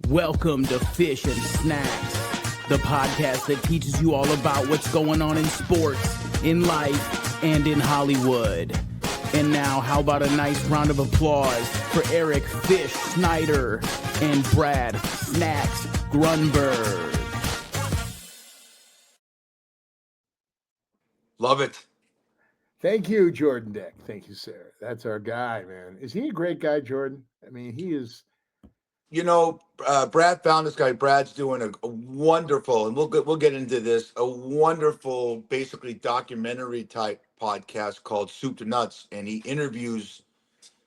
Welcome to Fish and Snacks, the podcast that teaches you all about what's going on in sports, in life, and in Hollywood. And now, how about a nice round of applause for Eric Fish Snyder and Brad Snacks Grunberg. Love it. Thank you, Jordan Dick. Thank you, sir. That's our guy, man. Is he a great guy, Jordan? I mean, he is. You know, Brad found this guy. Brad's doing a wonderful, and we'll get into this, a wonderful, basically documentary type podcast called Soup to Nuts, and he interviews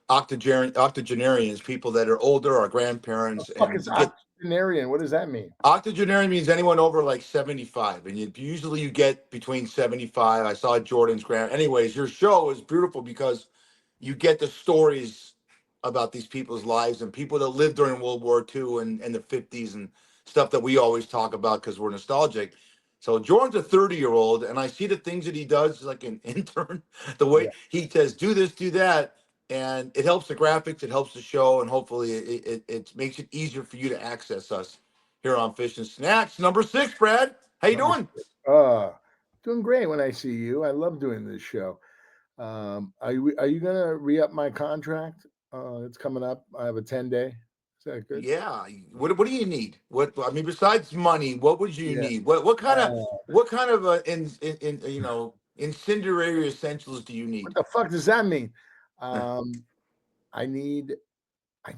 octogenarians, people that are older, our grandparents. What the fuck is octogenarian? What does that mean? Octogenarian means anyone over like 75, and usually you get between 75. I saw Jordan's Anyways, your show is beautiful because you get the stories about these people's lives and people that lived during World War II and the 50s and stuff that we always talk about because we're nostalgic. So Jordan's a 30-year-old, and I see the things that he does like an intern, the way he says, do this, do that. And it helps the graphics, it helps the show, and hopefully it makes it easier for you to access us here on Fish and Snacks. Number 6, Brad. How you doing? Doing great when I see you. I love doing this show. Are you going to re-up my contract? It's coming up. I have a 10-day. Is that good? Yeah. What do you need? Besides money, what would you need? What kind of incendiary essentials do you need? What the fuck does that mean? I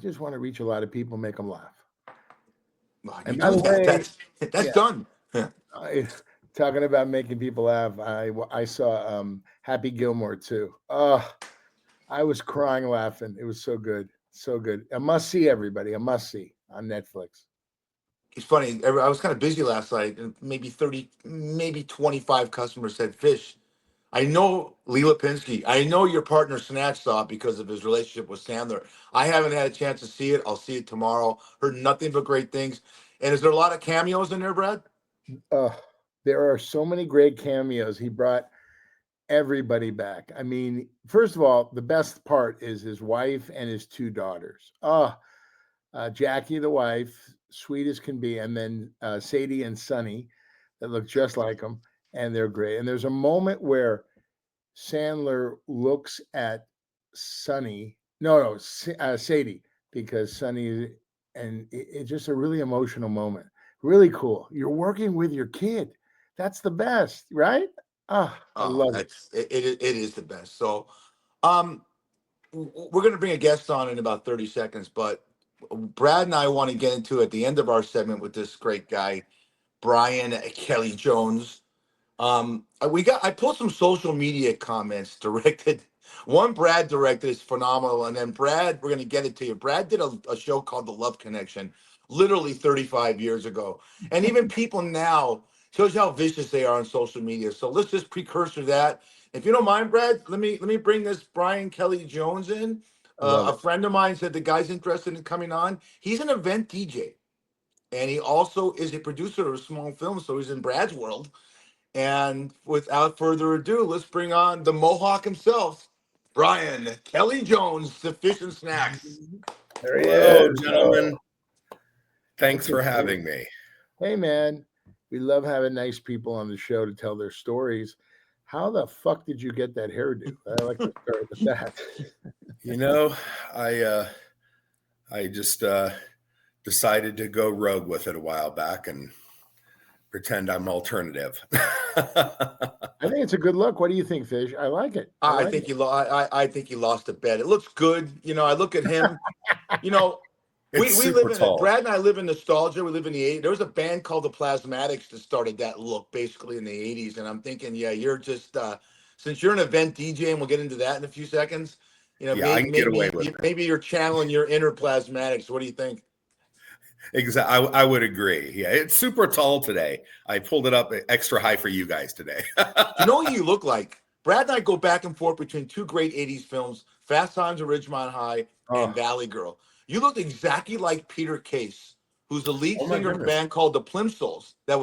just want to reach a lot of people, make them laugh. Well, and by the way, that's done. Talking about making people laugh, I saw Happy Gilmore too. I was crying laughing. It was so good. So good. A must see, everybody. A must see on Netflix. It's funny. I was kind of busy last night, and maybe 25 customers said, Fish, I know Lee Lipinski. I know your partner Snatch saw it because of his relationship with Sandler. I haven't had a chance to see it. I'll see it tomorrow. Heard nothing but great things. And is there a lot of cameos in there, Brad? There are so many great cameos. He brought everybody back. I mean, first of all, the best part is his wife and his 2 daughters. Jackie, the wife, sweet as can be, and then Sadie and Sonny, that look just like him, and they're great. And there's a moment where Sandler looks at Sadie, because Sonny, and it's just a really emotional moment. Really cool. You're working with your kid. That's the best, right? I love it. It is the best. So we're going to bring a guest on in about 30 seconds, but Brad and I want to get into at the end of our segment with this great guy, Brian Kelly Jones. I pulled some social media comments directed. One Brad directed is phenomenal, and then Brad, we're going to get it to you. Brad did a show called The Love Connection, literally 35 years ago, and even people now. Shows you how vicious they are on social media. So let's just precursor that. If you don't mind, Brad, let me bring this Brian Kelly Jones in. A friend of mine said the guy's interested in coming on. He's an event DJ, and he also is a producer of a small film, so he's in Brad's world. And without further ado, let's bring on the Mohawk himself, Brian Kelly Jones, to Fish and Snacks. There he Hello, is. gentlemen. Thanks for having me. Hey, man. We love having nice people on the show to tell their stories. How the fuck did you get that hairdo? I like to start with that. You know, I just decided to go rogue with it a while back and pretend I'm alternative. I think it's a good look. What do you think, Fish? I like it. I think he lost a bet. It looks good. You know, I look at him. You know, we live in Brad and I live in nostalgia. We live in the 80s. There was a band called the Plasmatics that started that look basically in the 80s. And I'm thinking, you're just since you're an event DJ, and we'll get into that in a few seconds. You know, I can get away with it. Maybe you're channeling your inner Plasmatics. What do you think? Exactly. I would agree. Yeah, it's super tall today. I pulled it up extra high for you guys today. You know what you look like? Brad and I go back and forth between 2 great 80s films, Fast Times at Ridgemont High and Valley Girl. You look exactly like Peter Case, who's the lead singer of a band called the Plimsouls that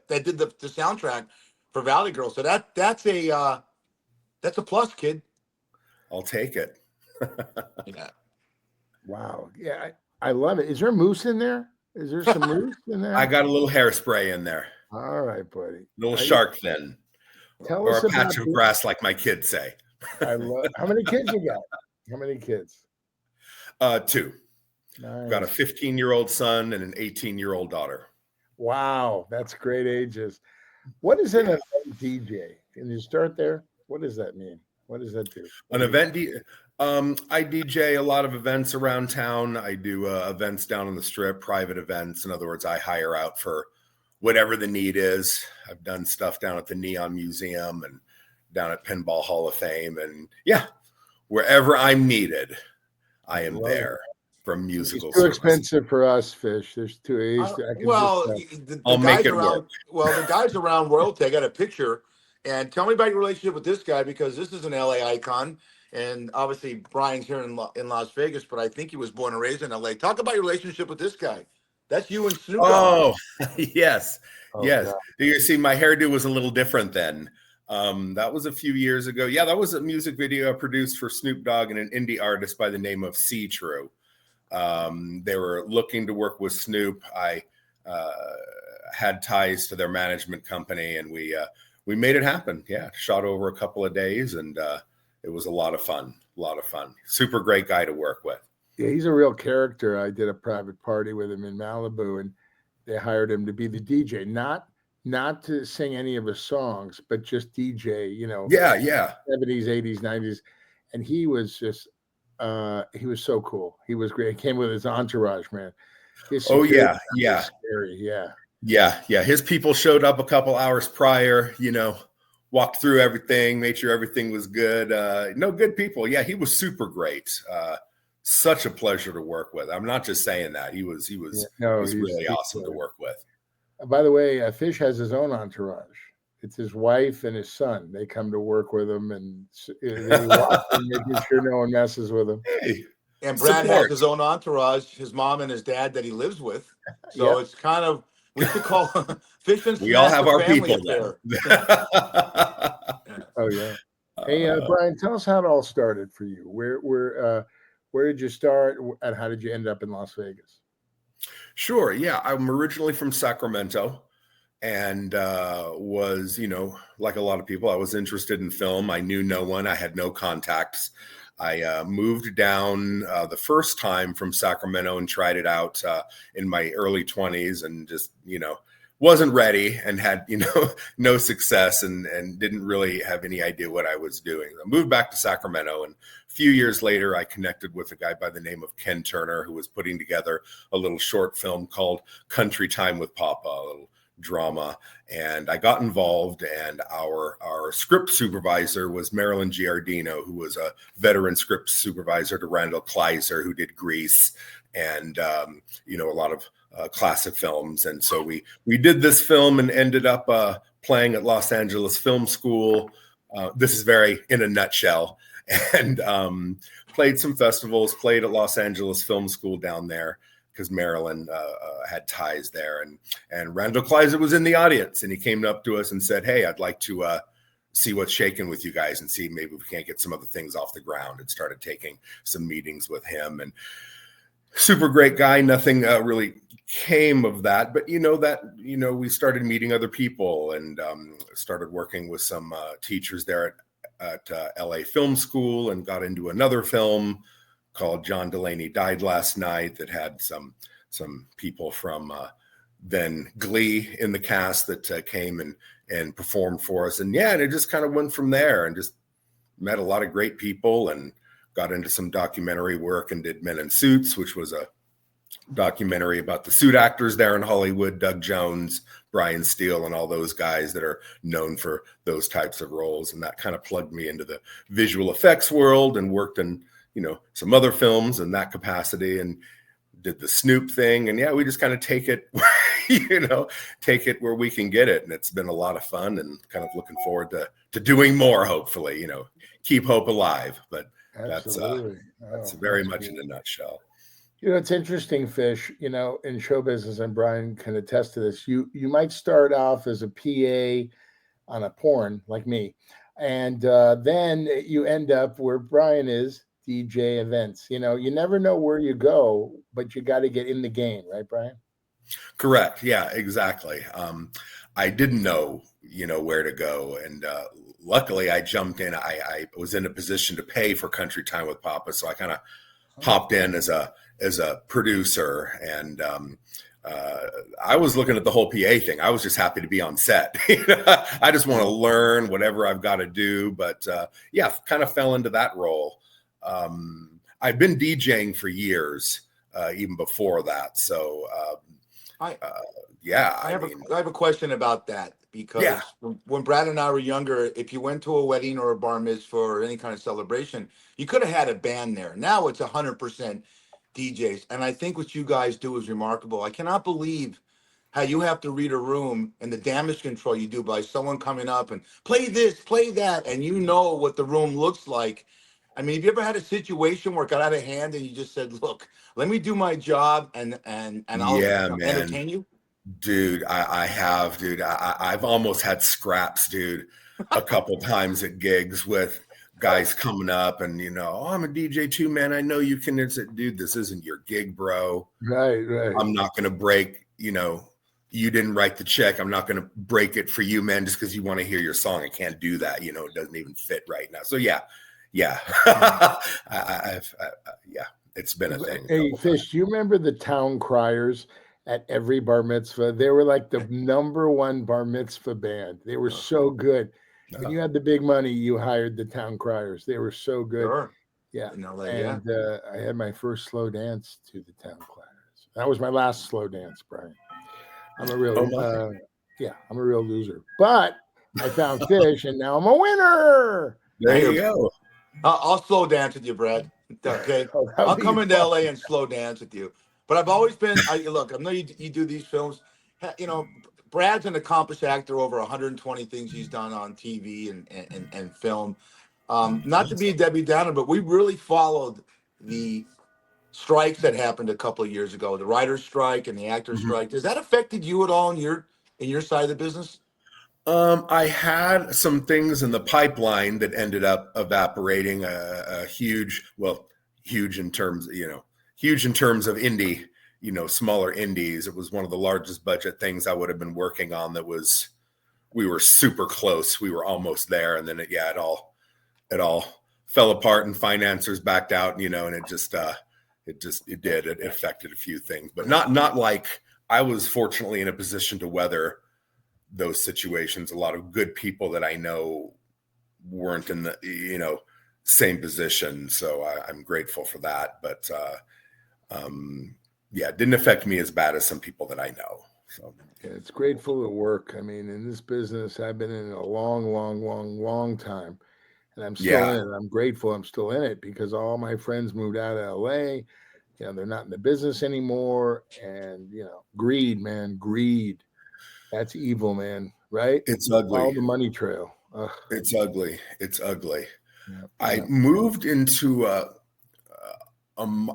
did the soundtrack for Valley Girl. So that's a plus, kid. I'll take it. Yeah. Wow. Yeah, I love it. Is there moose in there? Is there some mousse in there? I got a little hairspray in there. All right, buddy. Little shark fin. Tell Or us a patch about of grass, like my kids say. I love. How many kids you got? How many kids? 2. Nice. Got a 15-year-old son and an 18-year-old daughter. Wow, that's great ages. What is an event DJ? Can you start there? What does that mean? What does that do? An event, I DJ a lot of events around town. I do events down on the strip, private events. In other words, I hire out for whatever the need is. I've done stuff down at the Neon Museum and down at Pinball Hall of Fame. And yeah, wherever I'm needed, I am there from musical. It's too expensive for us, Fish. There's too. I'll make it work. Well, the guys around royalty, I got a picture. And tell me about your relationship with this guy, because this is an LA icon. And obviously, Brian's here in Las Vegas, but I think he was born and raised in LA. Talk about your relationship with this guy. That's you and Snoop. Oh, yes. Yes. God. You see, my hairdo was a little different then. That was a few years ago. Yeah, that was a music video I produced for Snoop Dogg and an indie artist by the name of C True. They were looking to work with Snoop. I had ties to their management company, and we made it happen. Yeah, shot over a couple of days, and it was a lot of fun. Super great guy to work with. Yeah, he's a real character. I did a private party with him in Malibu, and they hired him to be the DJ, not to sing any of his songs, but just DJ, Yeah. 70s, 80s, 90s. And he was just, he was so cool. He was great. He came with his entourage, man. Yeah. Scary. Yeah. Yeah. His people showed up a couple hours prior, walked through everything, made sure everything was good. Good people. Yeah, he was super great. Such a pleasure to work with. I'm not just saying that. He was really awesome to work with. By the way, Fish has his own entourage. It's his wife and his son. They come to work with him, and they watch him, making sure no one messes with him. Hey, and Brad has his own entourage, his mom and his dad that he lives with. So It's kind of, we could call Fish and we all have our people there. Oh yeah. Hey, Brian, tell us how it all started for you. Where did you start, and how did you end up in Las Vegas? Sure. Yeah, I'm originally from Sacramento, and was, like a lot of people, I was interested in film. I knew no one. I had no contacts. I moved down the first time from Sacramento and tried it out in my early 20s, and just, wasn't ready and had, no success, and didn't really have any idea what I was doing. I moved back to Sacramento, and a few years later, I connected with a guy by the name of Ken Turner, who was putting together a little short film called Country Time with Papa, a little drama. And I got involved, and our script supervisor was Marilyn Giardino, who was a veteran script supervisor to Randall Kleiser, who did Grease and, a lot of classic films. And so we did this film and ended up playing at Los Angeles Film School. This is very in a nutshell. And played some festivals, played at Los Angeles Film School down there, because Marilyn had ties there. And Randall Kleiser was in the audience, and he came up to us and said, "Hey, I'd like to see what's shaking with you guys and see maybe we can't get some other things off the ground," and started taking some meetings with him. And super great guy. Nothing really came of that, but we started meeting other people, and started working with some teachers there at LA Film School, and got into another film called John Delaney Died Last Night that had some people from then Glee in the cast that came and performed for us. And and it just kind of went from there, and just met a lot of great people, and got into some documentary work, and did Men in Suits, which was a documentary about the suit actors there in Hollywood, Doug Jones, Brian Steele, and all those guys that are known for those types of roles. And that kind of plugged me into the visual effects world, and worked in, some other films in that capacity, and did the Snoop thing. And we just kind of take it, where we can get it. And it's been a lot of fun, and kind of looking forward to doing more, hopefully, keep hope alive. But Absolutely. that's very much in a nutshell. It's interesting, Fish, in show business, and Brian can attest to this. You might start off as a PA on a porn like me, and then you end up where Brian is, DJ events. You never know where you go, but you got to get in the game, right, Brian? Correct. Yeah, exactly. I didn't know, where to go. And luckily I jumped in. I was in a position to pay for Country Time with Papa. So I kind of hopped in as a producer. And I was looking at the whole PA thing. I was just happy to be on set. I just want to learn whatever I've got to do. But yeah, kind of fell into that role. I've been DJing for years, even before that. So yeah, I have a question about that, because yeah, when Brad and I were younger, if you went to a wedding or a bar mitzvah or any kind of celebration, you could have had a band there. Now it's 100% DJs. And I think what you guys do is remarkable. I cannot believe how you have to read a room and the damage control you do by someone coming up and play this, play that, and you know what the room looks like. I mean, have you ever had a situation where it got out of hand and you just said, "Look, let me do my job and I'll yeah, man. entertain you"? Dude, I have, dude. I've almost had scraps, dude, a couple times at gigs with guys coming up and, oh, I'm a DJ too, man. I know you can. It's dude, this isn't your gig, bro. Right. I'm not going to break, you didn't write the check. I'm not going to break it for you, man, just because you want to hear your song. I can't do that. It doesn't even fit right now. So yeah. Yeah. Yeah, it's been a thing. Hey, Fish, do you remember the town criers at every bar mitzvah? They were like the number one bar mitzvah band. They were so good. When you had the big money, you hired the town criers. They were so good. Sure. Yeah. In LA, and I had my first slow dance to the town criers. That was my last slow dance, Brian. I'm a real I'm a real loser. But I found Fish and now I'm a winner. There you go. I'll slow dance with you, Brad. Okay. I'll come into LA and slow dance with you. But I've always been, look, I know you do these films. Brad's an accomplished actor, over 120 things he's done on TV and film. Not to be Debbie Downer, but we really followed the strikes that happened a couple of years ago, the writer's strike and the actor's strike. Has that affected you at all in your side of the business? I had some things in the pipeline that ended up evaporating. Huge in terms of indie, smaller indies. It was one of the largest budget things I would have been working on. We were super close. We were almost there, and then it all fell apart, and financiers backed out. And it affected a few things, but not like I was fortunately in a position to weather those situations. A lot of good people that I know weren't in the same position, so I'm grateful for that. But it didn't affect me as bad as some people that I know. So yeah, it's grateful to work. I mean, in this business, I've been in it a long time, and I'm still in it. I'm grateful I'm still in it because all my friends moved out of LA. They're not in the business anymore, and greed, man, greed. That's evil, man. Right? It's ugly. Follow the money trail. Ugh. It's ugly. It's ugly. Yeah. I moved into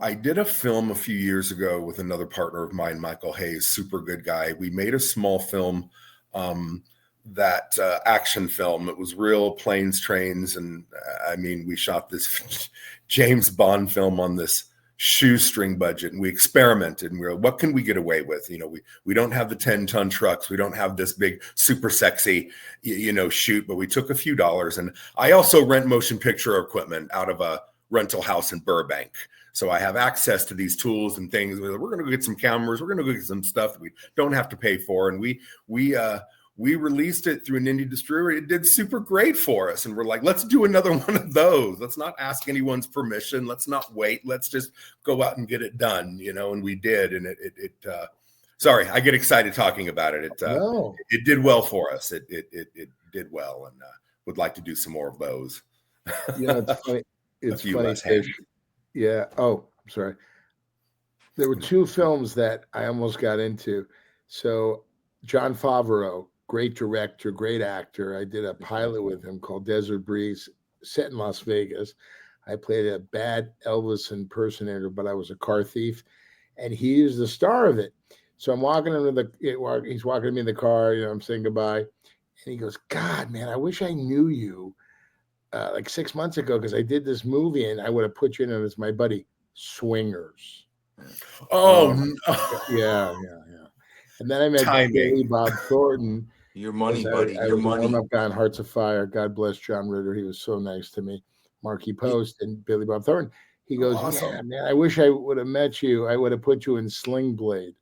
I did a film a few years ago with another partner of mine, Michael Hayes, super good guy. We made a small film, that action film. It was real planes, trains, and we shot this James Bond film on this shoestring budget, and we experimented, and we were, what can we get away with? We don't have the 10-ton trucks, we don't have this big super sexy shoot, but we took a few dollars. And I also rent motion picture equipment out of a rental house in Burbank, so I have access to these tools and things. We're going to go get some cameras, we're going to go get some stuff that we don't have to pay for, and we released it through an indie distributor. It did super great for us. And we're like, let's do another one of those. Let's not ask anyone's permission. Let's not wait. Let's just go out and get it done, and we did. And it sorry, I get excited talking about it. It did well for us. It did well, and would like to do some more of those. It's funny. It's funny. Yeah. Oh, I'm sorry. There were two films that I almost got into. So Jon Favreau, great director, great actor. I did a pilot with him called Desert Breeze, set in Las Vegas. I played a bad Elvis impersonator, but I was a car thief, and he is the star of it. So I'm walking he's walking me in the car, I'm saying goodbye, and he goes, "God, man, I wish I knew you like 6 months ago, because I did this movie and I would have put you in it as my buddy, Swingers." Oh, yeah. And then I met Billy Timing. Bob Thornton. Your money, I buddy. Your was a money. warm-up guy on Hearts of Fire. God bless John Ritter. He was so nice to me. Marky Post and Billy Bob Thornton. He goes, Awesome. yeah, man, I wish I would have met you. I would have put you in Sling Blade.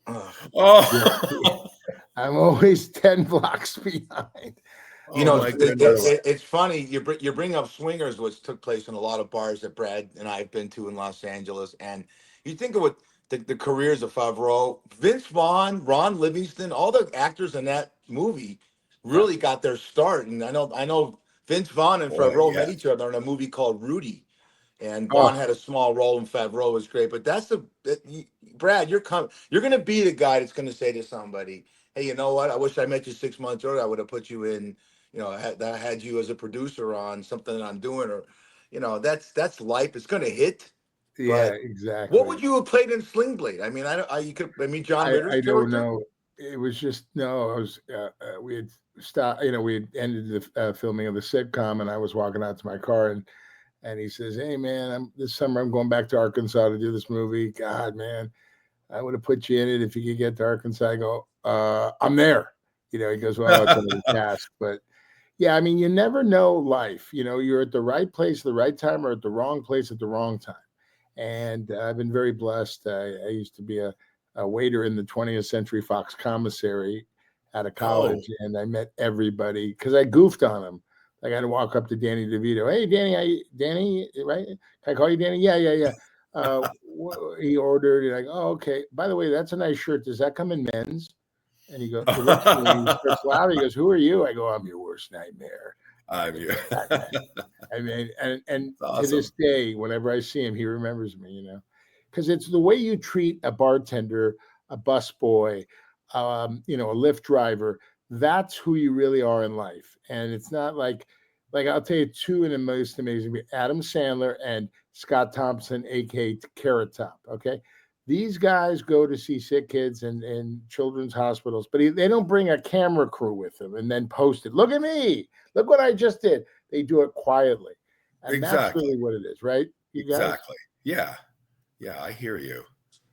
Oh, I'm always 10 blocks behind. You know, my goodness. it's funny. You bring up Swingers, which took place in a lot of bars that Brad and I have been to in Los Angeles. And you think of what the careers of Favreau, Vince Vaughn, Ron Livingston, all the actors in that movie really got their start. And I know Vince Vaughn and Boy, Favreau met yeah. each other in a movie called Rudy. And Vaughn Oh, had a small role in Favreau was great. But Brad, you're going to be the guy that's going to say to somebody, hey, you know what? I wish I met you 6 months earlier. I would have put you in, had you as a producer on something that I'm doing, or, that's life. It's going to hit. yeah, But exactly. what would you have played in Sling Blade? I mean, John Ritter's I don't character. know. It was just no. I was we had stopped. We had ended the filming of the sitcom, and I was walking out to my car, and he says, "Hey, man, this summer I'm going back to Arkansas to do this movie. God, man, I would have put you in it if you could get to Arkansas." I go, "I'm there." He goes, "Well, it's under the cast, but." Yeah, I mean, you never know life. You're at the right place at the right time or at the wrong place at the wrong time. And I've been very blessed. I used to be a waiter in the 20th Century Fox commissary out of college, and I met everybody because I goofed on them. Like I'd walk up to Danny DeVito. Hey, Danny, right? Can I call you Danny? Yeah, yeah, yeah. He ordered, and I go, oh, okay. By the way, that's a nice shirt. Does that come in men's? And he looks at me and he starts laughing. He goes, who are you? I go, I'm your worst nightmare. I'm you. I mean, and awesome. to this day, whenever I see him, he remembers me, because it's the way you treat a bartender, a busboy, a Lyft driver. That's who you really are in life. And it's not like I'll tell you two of the most amazing, Adam Sandler and Scott Thompson, aka Carrot Top. Okay. These guys go to see sick kids in children's hospitals, but they don't bring a camera crew with them and then post it. Look at me. Look what I just did. They do it quietly. And Exactly. That's really what it is, right? You guys? Exactly. Yeah. Yeah, I hear you.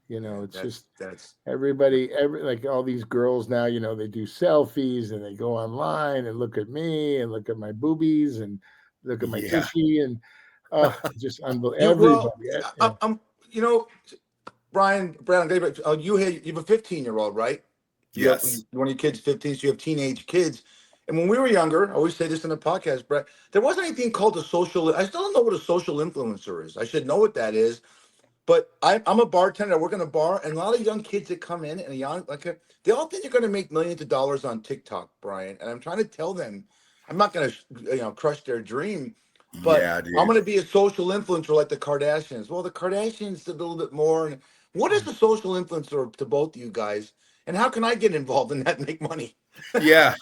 It's everybody, like all these girls now, they do selfies and they go online and look at me and look at my boobies and look at my tushy and just unbelievable. Everybody. Brad, you have a 15-year-old, right? Yes. One of your kids 15, so you have teenage kids. And when we were younger, I always say this in the podcast, Brad, there wasn't anything called I still don't know what a social influencer is. I should know what that is. But I'm a bartender. I work in a bar, and a lot of young kids that come in they all think you're going to make millions of dollars on TikTok, Brian. And I'm trying to tell them, I'm not going to, crush their dream. But I'm going to be a social influencer like the Kardashians. Well, the Kardashians did a little bit more. And what is the social influencer to both of you guys? And how can I get involved in that and make money? Yeah.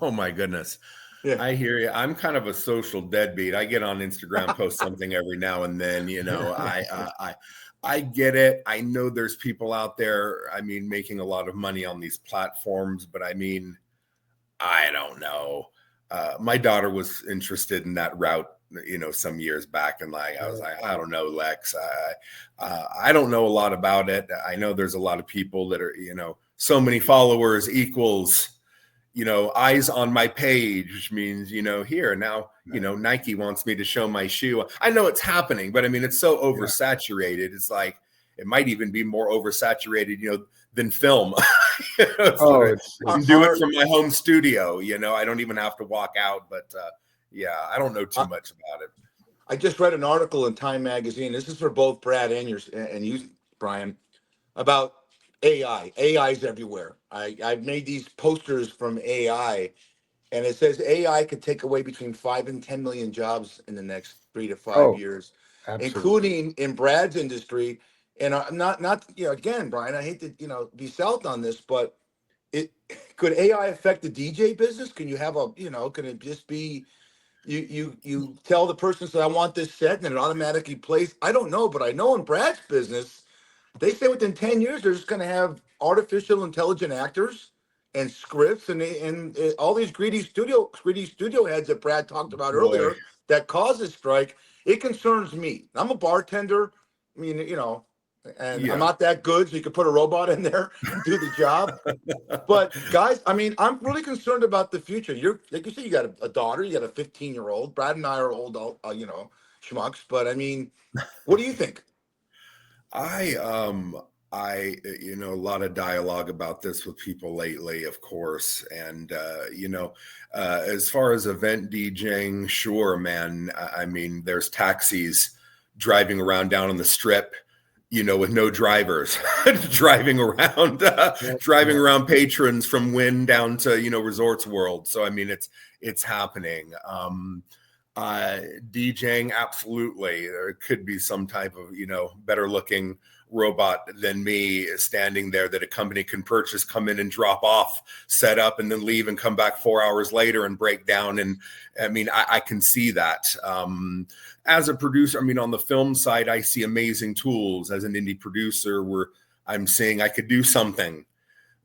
Oh, my goodness. Yeah. I hear you. I'm kind of a social deadbeat. I get on Instagram, post something every now and then. I get it. I know there's people out there, making a lot of money on these platforms, but I don't know. My daughter was interested in that route, some years back. And I was like, I don't know, Lex. I don't know a lot about it. I know there's a lot of people that are, so many followers equals, eyes on my page, which means, here now, Nike wants me to show my shoe. I know it's happening, but it's so oversaturated. It's like, it might even be more oversaturated, than film. Do it from my home studio. I don't even have to walk out, but I don't know too much about it. I just read an article in Time Magazine. This is for both Brad and you, Brian, about AI. AI is everywhere. I've made these posters from AI, and it says AI could take away between 5 and 10 million jobs in the next 3 to 5 years, including in Brad's industry. And not again, Brian, I hate to be south on this, but could AI affect the DJ business? Can you have can it just be you tell the person, so I want this set, and it automatically plays? I don't know, but I know in Brad's business, they say within 10 years, they're just going to have artificial intelligent actors and scripts and all these greedy studio heads that Brad talked about earlier that causes strike. It concerns me. I'm a bartender. And I'm Yeah. not that good, so you could put a robot in there and do the job. But guys, I mean, I'm really concerned about the future. You're like you said, you got a daughter, you got a 15-year-old. Brad and I are old, schmucks. But I mean, what do you think? I a lot of dialogue about this with people lately, of course. And as far as event DJing, sure, man. I mean, there's taxis driving around down on the strip, with no drivers, driving around, driving around patrons from Wynn down to, Resorts World. So I mean, it's happening. DJing, absolutely. There could be some type of, better looking robot than me standing there that a company can purchase, come in and drop off, set up, and then leave and come back 4 hours later and break down. And I mean, I can see that. As a producer, I mean, on the film side, I see amazing tools. As an indie producer, where I'm saying I could do something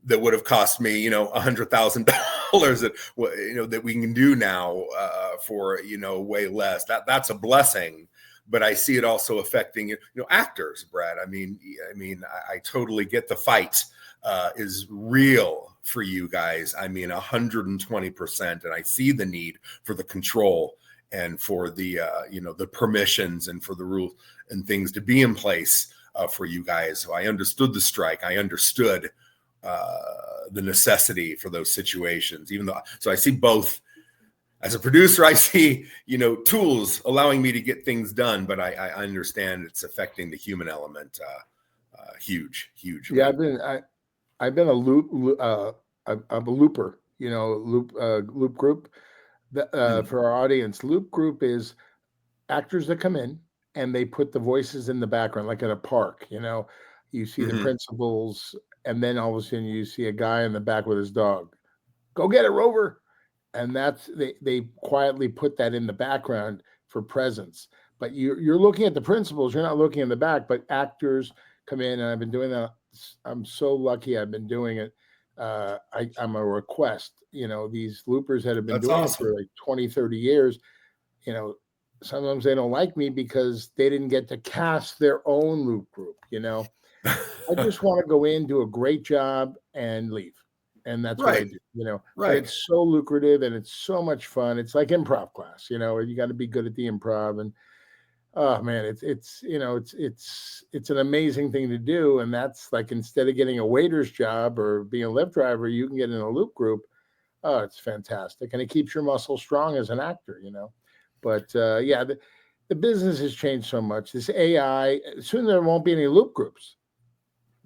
that would have cost me, $100,000 that we can do now for, way less. That's a blessing, but I see it also affecting, actors, Brad. I mean, I totally get the fight is real for you guys. I mean, 120%. And I see the need for the control and for the, the permissions and for the rules and things to be in place for you guys. So I understood the strike. I understood the necessity for those situations, so I see both. As a producer, I see, tools allowing me to get things done, but I understand it's affecting the human element. Huge. Yeah, I've been a I'm a looper, loop group. For our audience, loop group is actors that come in and they put the voices in the background, like in a park. You see the principals, and then all of a sudden you see a guy in the back with his dog. Go get it, Rover. And that's they quietly put that in the background for presence. But you're looking at the principals, you're not looking in the back, but actors come in, and I've been doing that. I'm so lucky I've been doing it. I'm a request. These loopers that have been That's doing awesome. it for like 20, 30 years, sometimes they don't like me because they didn't get to cast their own loop group. I just want to go in, do a great job, and leave. And that's what I Right. do, Right. But it's so lucrative and it's so much fun. It's like improv class, you got to be good at the improv. And oh man, it's an amazing thing to do. And that's like, instead of getting a waiter's job or being a Lyft driver, you can get in a loop group. Oh, it's fantastic. And it keeps your muscles strong as an actor, But the business has changed so much. This AI, soon there won't be any loop groups.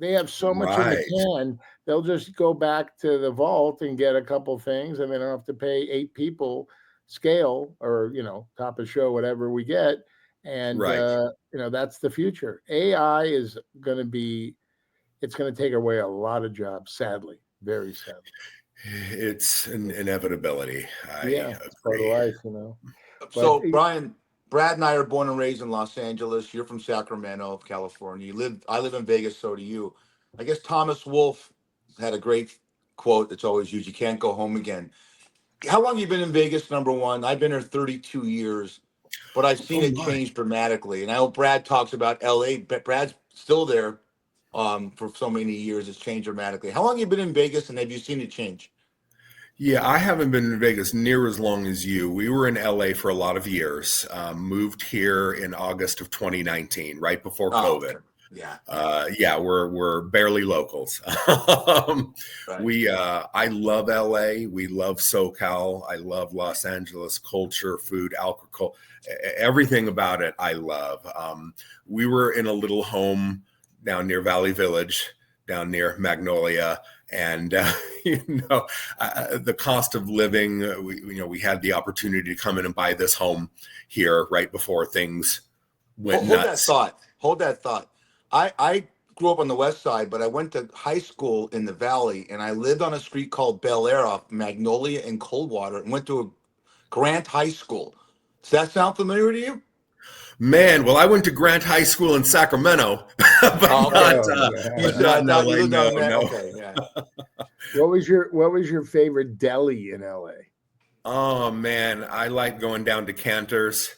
They have so much in the can, they'll just go back to the vault and get a couple things, and they don't have to pay 8 people scale or, top of show, whatever we get. And, that's the future. AI is going to it's going to take away a lot of jobs, sadly, very sadly. It's an inevitability. It's part of life, So, Brian, Brad and I are born and raised in Los Angeles. You're from Sacramento, California. I live in Vegas, so do you. I guess Thomas Wolfe had a great quote that's always used: "You can't go home again." How long have you been in Vegas, number one? I've been here 32 years, but I've seen it change dramatically. And I know Brad talks about LA, but Brad's still there for so many years. It's changed dramatically. How long have you been in Vegas, and have you seen it change? Yeah, I haven't been in Vegas near as long as you. We were in LA for a lot of years. Moved here in August of 2019, right before COVID. Okay. We're barely locals. I love LA. We love SoCal. I love Los Angeles culture, food, alcohol, everything about it. I love. We were in a little home down near Valley Village, down near Magnolia. And, the cost of living, we had the opportunity to come in and buy this home here right before things went nuts. Hold that thought. I grew up on the West Side, but I went to high school in the Valley, and I lived on a street called Bel Air off Magnolia and Coldwater, and went to a Grant High School. Does that sound familiar to you? Man, well, I went to Grant High School in Sacramento, but not in LA. No. Okay, yeah. What was your favorite deli in LA? Oh man, I like going down to Cantor's.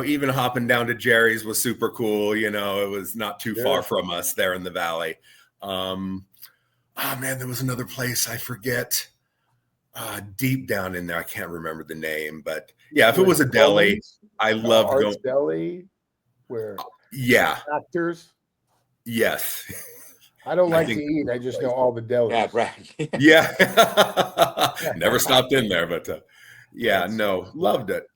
Even hopping down to Jerry's was super cool. It was not too far from us there in the valley. There was another place I forget. Deep down in there, I can't remember the name, but yeah, if it was a deli, I loved going. Deli, where actors. Yes. I don't like to eat. I just know all the delis. Yeah, right. Yeah. Never stopped in there, but loved it.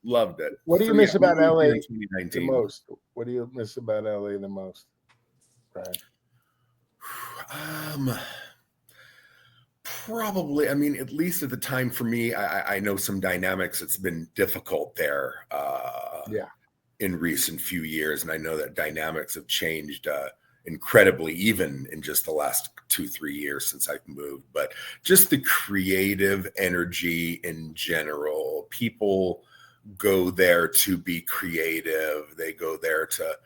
What do you miss about LA the most? What do you miss about LA the most, Brian? Probably, at least at the time for me, I know some dynamics. It's been difficult there in recent few years. And I know that dynamics have changed incredibly, even in just the last 2-3 years since I've moved. But just the creative energy in general, people go there to be creative. They go there to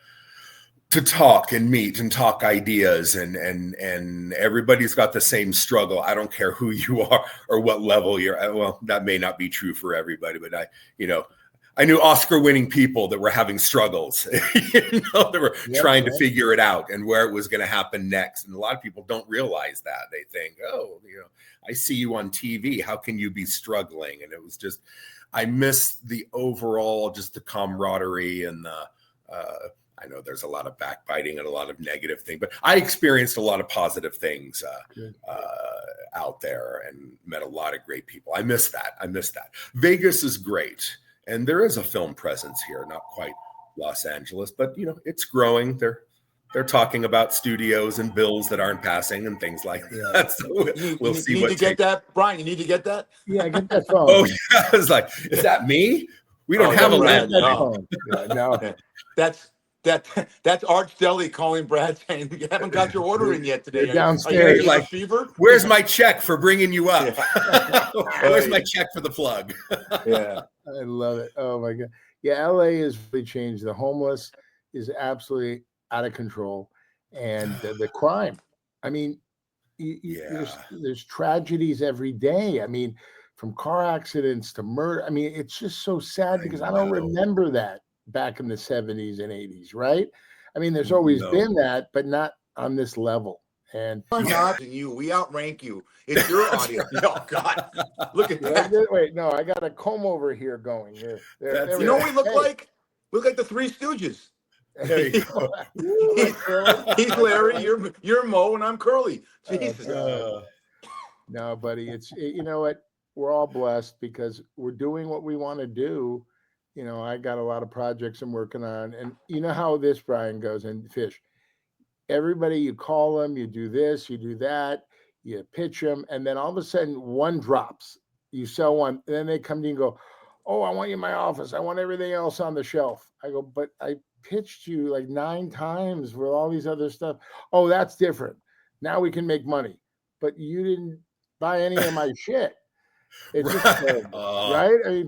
talk and meet and talk ideas, and everybody's got the same struggle. I don't care who you are or what level you're at. Well, that may not be true for everybody, but I knew Oscar-winning people that were having struggles, that were trying to figure it out and where it was going to happen next. And a lot of people don't realize that. They think, I see you on TV. How can you be struggling? And it was just, I miss the overall, just the camaraderie and I know there's a lot of backbiting and a lot of negative things, but I experienced a lot of positive things out there and met a lot of great people. I miss that. Vegas is great. And there is a film presence here, not quite Los Angeles, but it's growing. They're talking about studios and bills that aren't passing and things like that. So we'll see. You need to get that, Brian. You need to get that. Yeah, get that phone. Oh yeah, I was like, is that me? We don't have a landline. No. That's Arch Deli calling Brad saying you haven't got your order in yet today. Downstairs, like fever. Where's my check for bringing you up? Where's my check for the plug? Yeah, I love it. Oh my God, yeah, LA has really changed. The homeless is absolutely out of control, and the crime. There's tragedies every day. From car accidents to murder. It's just so sad because I don't remember that back in the 70s and 80s, right? There's always been that, but not on this level. And we outrank you. It's your audience. Oh God, look at that. Wait, no, I got a comb over here going here. You know what we look like? We look like the Three Stooges. There you go. He's Larry, you're Mo, and I'm Curly. Jesus. No, buddy, it's you know what? We're all blessed because we're doing what we want to do. I got a lot of projects I'm working on, and you know how this, Brian, goes and Fish. Everybody, you call them, you do this, you do that, you pitch them, and then all of a sudden one drops. You sell one, and then they come to you and go, "Oh, I want you in my office. I want everything else on the shelf." I go, "But I pitched you like 9 times with all these other stuff." "Oh, that's different. Now we can make money." But you didn't buy any of my shit. It's just right.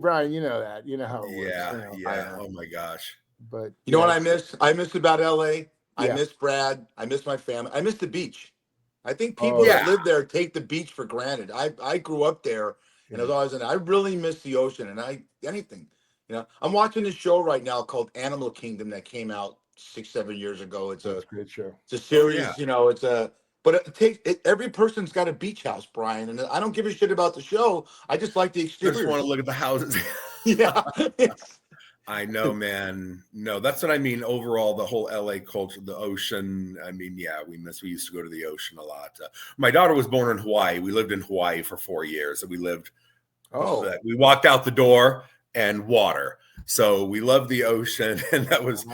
Brian, you know that. You know how it works. Yeah. Oh my gosh. But you know what I miss? I miss about LA. I miss Brad. I miss my family. I miss the beach. I think people that live there take the beach for granted. I grew up there, and I really miss the ocean and anything. I'm watching this show right now called Animal Kingdom that came out 6-7 years ago. It's a great show. It's a series. It's a. But every person's got a beach house, Brian, and I don't give a shit about the show. I just like the exterior. I just want to look at the houses. Yeah. I know, man. No, that's what I mean. Overall, the whole LA culture, the ocean. We used to go to the ocean a lot. My daughter was born in Hawaii. We lived in Hawaii for 4 years, and we lived. We walked out the door and water. So we loved the ocean, and that was,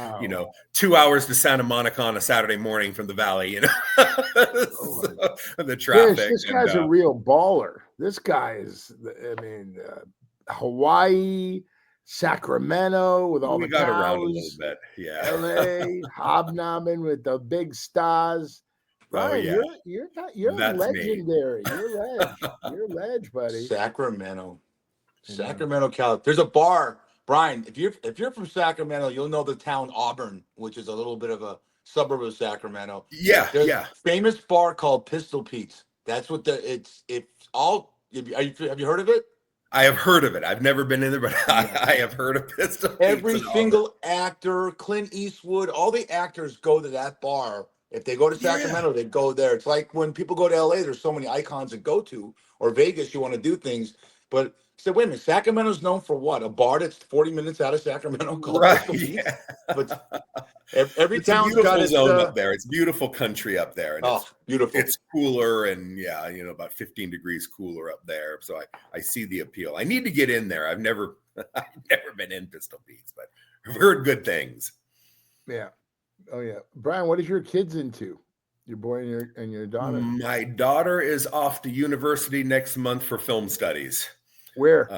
2 hours to Santa Monica on a Saturday morning from the valley, the traffic. This guy's a real baller. This guy is, Hawaii, Sacramento with all the got cows, around a little bit. Yeah. LA, hobnobbing with the big stars. Brian, you're legendary. You're ledge, buddy. Sacramento, California. There's a bar. Brian, if you're from Sacramento, you'll know the town Auburn, which is a little bit of a suburb of Sacramento. Yeah, There's a famous bar called Pistol Pete's. That's what have you heard of it? I have heard of it. I've never been in there, but I have heard of Pistol Pete's. Every single actor, Clint Eastwood, all the actors go to that bar. If they go to Sacramento, they go there. It's like when people go to LA, there's so many icons to go to, or Vegas, you want to do things. But so wait a minute, Sacramento's known for what? A bar that's 40 minutes out of Sacramento called Pistol Pete's? Yeah. But every It's a town's beautiful got its zone up there. It's beautiful country up there. And oh, beautiful. It's cooler and about 15 degrees cooler up there. So I see the appeal. I need to get in there. I've never been in Pistol Pete's, but I've heard good things. Yeah. Oh yeah. Brian, what is your kids into? Your boy and your daughter? My daughter is off to university next month for film studies. Where?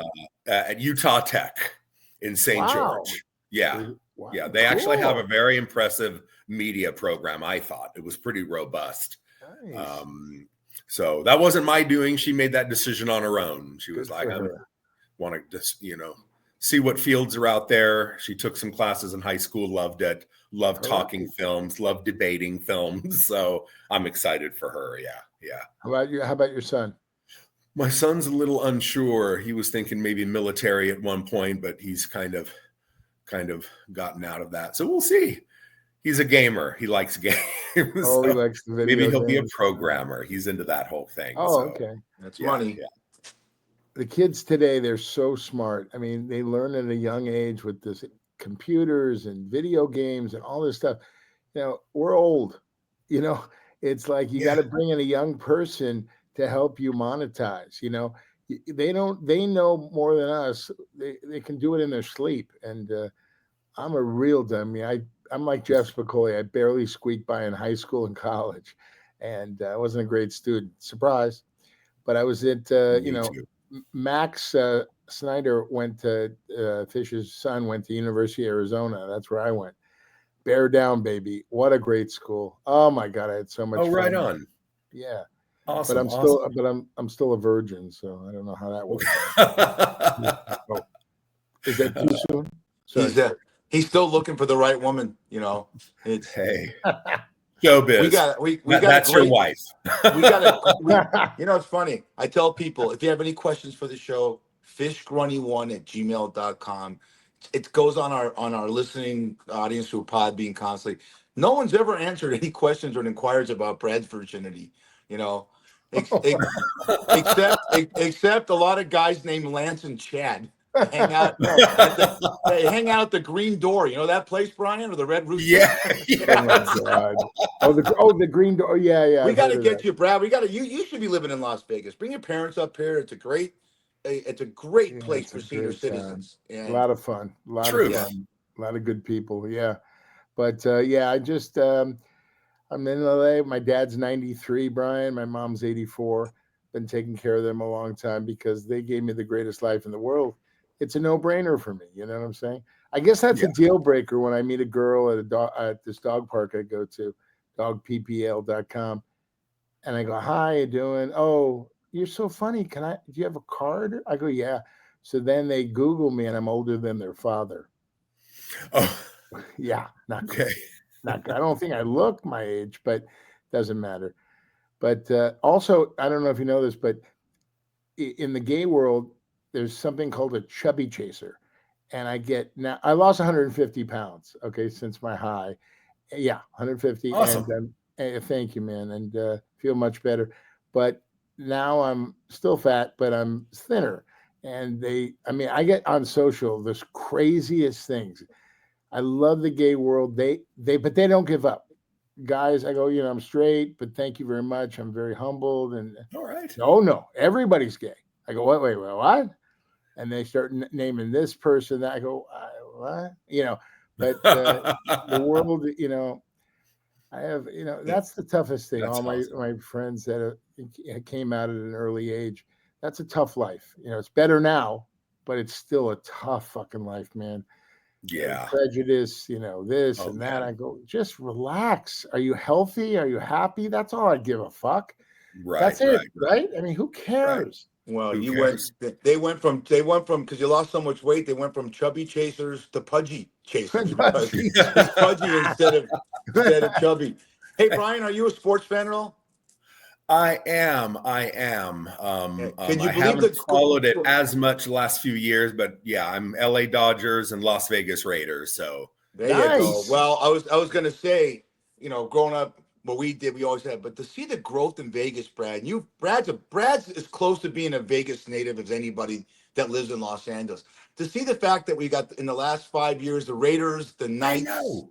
At Utah Tech in St. George. Yeah. Wow, Yeah. They actually have a very impressive media program. I thought it was pretty robust. Nice. So that wasn't my doing. She made that decision on her own. She was like, I want to just, see what fields are out there. She took some classes in high school, loved it, loved talking films, loved debating films. So I'm excited for her. Yeah. Yeah. How about you? How about your son? My son's a little unsure. He was thinking maybe military at one point, but he's kind of gotten out of that. So we'll see. He's a gamer. He likes games. Oh, he likes the video maybe he'll be a games. programmer. He's into that whole thing. Oh, okay. That's money. Yeah. The kids today, they're so smart. I mean, they learn at a young age with this computers and video games and all this stuff. We're old. It's like you got to bring in a young person to help you monetize. They know more than us. They can do it in their sleep. And I'm a real dummy. I'm like Jeff Spicoli. I barely squeaked by in high school and college, and I wasn't a great student. Surprise. But I was at, Max Snyder went to, Fish's son went to University of Arizona. That's where I went. Bear down, baby. What a great school. Oh my God. I had so much fun. Right on. Yeah. Awesome. But I'm still a virgin, so I don't know how that works. Is that too soon? Sorry. He's still looking for the right woman. It's hey. Showbiz. We got that's your wife. It's funny. I tell people, if you have any questions for the show, fishgrunny1@gmail.com. It goes on our listening audience through Podbean constantly. No one's ever answered any questions or inquiries about Brad's virginity, except a lot of guys named Lance and Chad. Hang out at the Green Door. That place, Brian, or the Red Rooster? Yeah. Oh my God. The Green Door. Yeah. We got to get you, Brad. You should be living in Las Vegas. Bring your parents up here. It's a great place for senior citizens. A lot of fun. A lot of good people. Yeah. But I just I'm in LA. My dad's 93, Brian. My mom's 84. Been taking care of them a long time because they gave me the greatest life in the world. It's a no-brainer for me. You know what I'm saying? I guess that's a deal breaker when I meet a girl at this dog park I go to, dogppl.com. And I go, hi, how you doing? Oh, you're so funny. Do you have a card? I go, yeah. So then they Google me and I'm older than their father. Oh, yeah. Not good. Okay. Not good. I don't think I look my age, but doesn't matter. But also, I don't know if you know this, but in the gay world, there's something called a chubby chaser. And I lost 150 pounds, since my high. Yeah, 150. Awesome. And thank you, man. And feel much better. But now I'm still fat, but I'm thinner. And I get on social, this craziest things. I love the gay world. But they don't give up. Guys, I go, I'm straight, but thank you very much. I'm very humbled. And all right. No, everybody's gay. I go, wait, what? And they start naming this person. That I go, what? But the world, I have, that's the toughest thing. All my friends that came out at an early age, that's a tough life. It's better now, but it's still a tough fucking life, man. Yeah. Prejudice, this and that. I go, just relax. Are you healthy? Are you happy? That's all I give a fuck. Right. That's it, right? I mean, who cares? Right. Well, they went from because you lost so much weight, they went from chubby chasers to pudgy chasers. Pudgy instead of chubby. Hey, Brian, are you a sports fan at all? I am. Can you I believe haven't followed it as much the last few years, but yeah, I'm LA Dodgers and Las Vegas Raiders. So There you go. Nice. Well, I was gonna say, growing up, what we did, we always had, but to see the growth in Vegas, Brad, Brad's as close to being a Vegas native as anybody that lives in Los Angeles. To see the fact that we got in the last 5 years, the Raiders, the I Knights, know.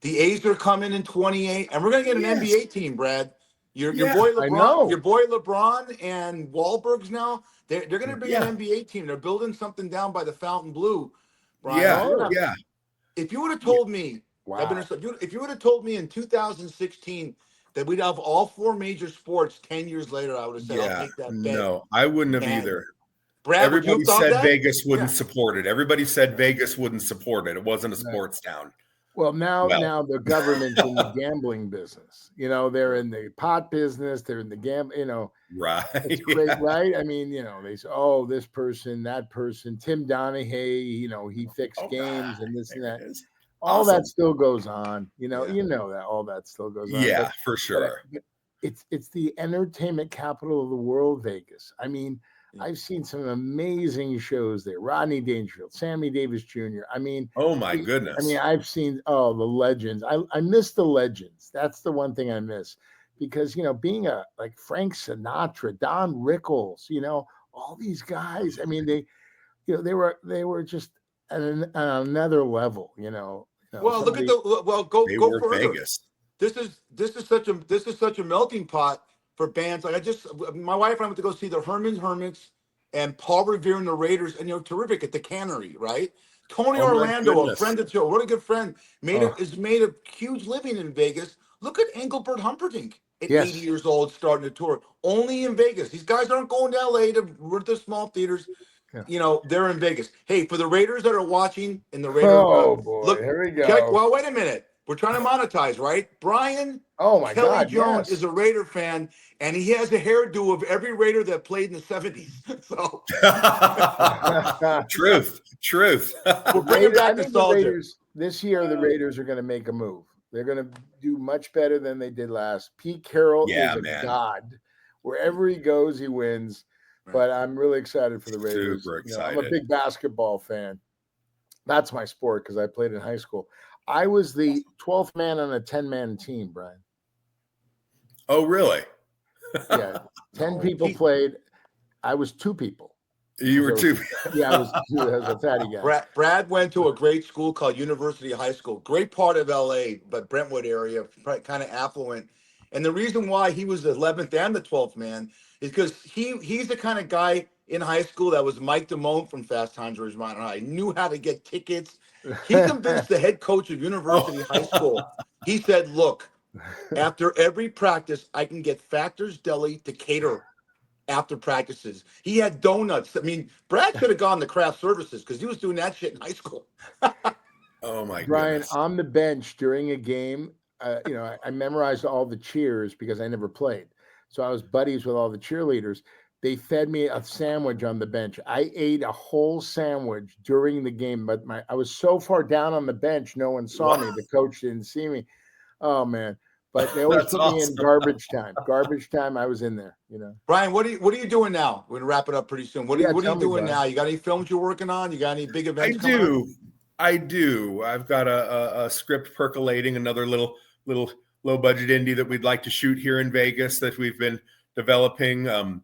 the A's are coming in 28, and we're gonna get an Yes. NBA team, Brad. Your Yeah, boy I LeBron, know. your boy LeBron and Wahlberg's now. They're gonna bring an Yeah. NBA team. They're building something down by the Fountain Blue, Brian. Yeah. We're gonna, Oh, Yeah. if you would have Yeah. told me, wow. if you would have told me in 2016 that we'd have all four major sports 10 years later, I would have said, I'll Yeah. take that bet. No, I wouldn't have And either. Brad, would you have Everybody thought said that? Vegas wouldn't Yeah. support it. Everybody said Yeah. Vegas wouldn't support it. It wasn't a Right. sports town. Well, now Well. the government's in the gambling business. They're in the pot business. They're in the Right. It's great, Yeah. right? I mean, they say, oh, this person, that person, Tim Donahue, he fixed Oh, games and this and there that. it is. All that Awesome. still goes on. Yeah. That all that still goes on. Yeah, for But sure. it's the entertainment capital of the world, Vegas. I mean, Yeah. I've seen some amazing shows there. Rodney Dangerfield, Sammy Davis Jr. I mean, Oh my goodness. I've seen the legends. I miss the legends. That's the one thing I miss because being like Frank Sinatra, Don Rickles, all these guys. I mean, they were just at another level. Well, look at go They go were further. Vegas. This is such a melting pot for bands. Like my wife and I went to go see the Hermits and Paul Revere and the Raiders, and terrific at the Cannery, right? Tony Oh my Orlando, a goodness. friend of Joe, what a good friend, made Oh. a huge living in Vegas. Look at Engelbert Humperdinck at Yes. 80 years old, starting to tour only in Vegas. These guys aren't going to LA to rent the small theaters. Yeah. They're in Vegas. Hey, for the Raiders that are watching in the Raiders, Oh boy, look, here we go. check. Well, wait a minute. We're trying to monetize, right? Brian Oh my Kelly God, Jones yes. is a Raider fan, and he has a hairdo of every Raider that played in the 70s. So Truth. we're bringing back I think nostalgia. this year, the Raiders are going to make a move. They're going to do much better than they did last. Pete Carroll Yeah, is a man. god. Wherever he goes, he wins. But I'm really excited for the Raiders. Super I'm a excited. big basketball fan. That's my sport because I played in high school. I was the 12th man on a 10-man team, Brian. Oh, really? Yeah, 10 people played. I was 2 people. You were too. Yeah, I was a fatty guy. Brad went to a great school called University High School, great part of LA, but Brentwood area, kind of affluent. And the reason why he was the 11th and the 12th man is because he's the kind of guy in high school that was Mike Damone from Fast Times at Ridgemont High, knew how to get tickets. He convinced the head coach of University High School. He said, look, after every practice, I can get Factor's Deli to cater after practices. He had donuts. I mean, Brad could have gone to craft services because he was doing that shit in high school. Oh my Brian, goodness. on the bench during a game, I memorized all the cheers because I never played. So I was buddies with all the cheerleaders. They fed me a sandwich on the bench. I ate a whole sandwich during the game, but I was so far down on the bench, no one saw me. The coach didn't see me. Oh man. But they always put me in garbage time. Garbage time, I was in there, Brian, what are you doing now? We're gonna wrap it up pretty soon. What are you doing now? You got any films you're working on? You got any big events coming up? I do. I've got a script percolating, another little low budget indie that we'd like to shoot here in Vegas that we've been developing.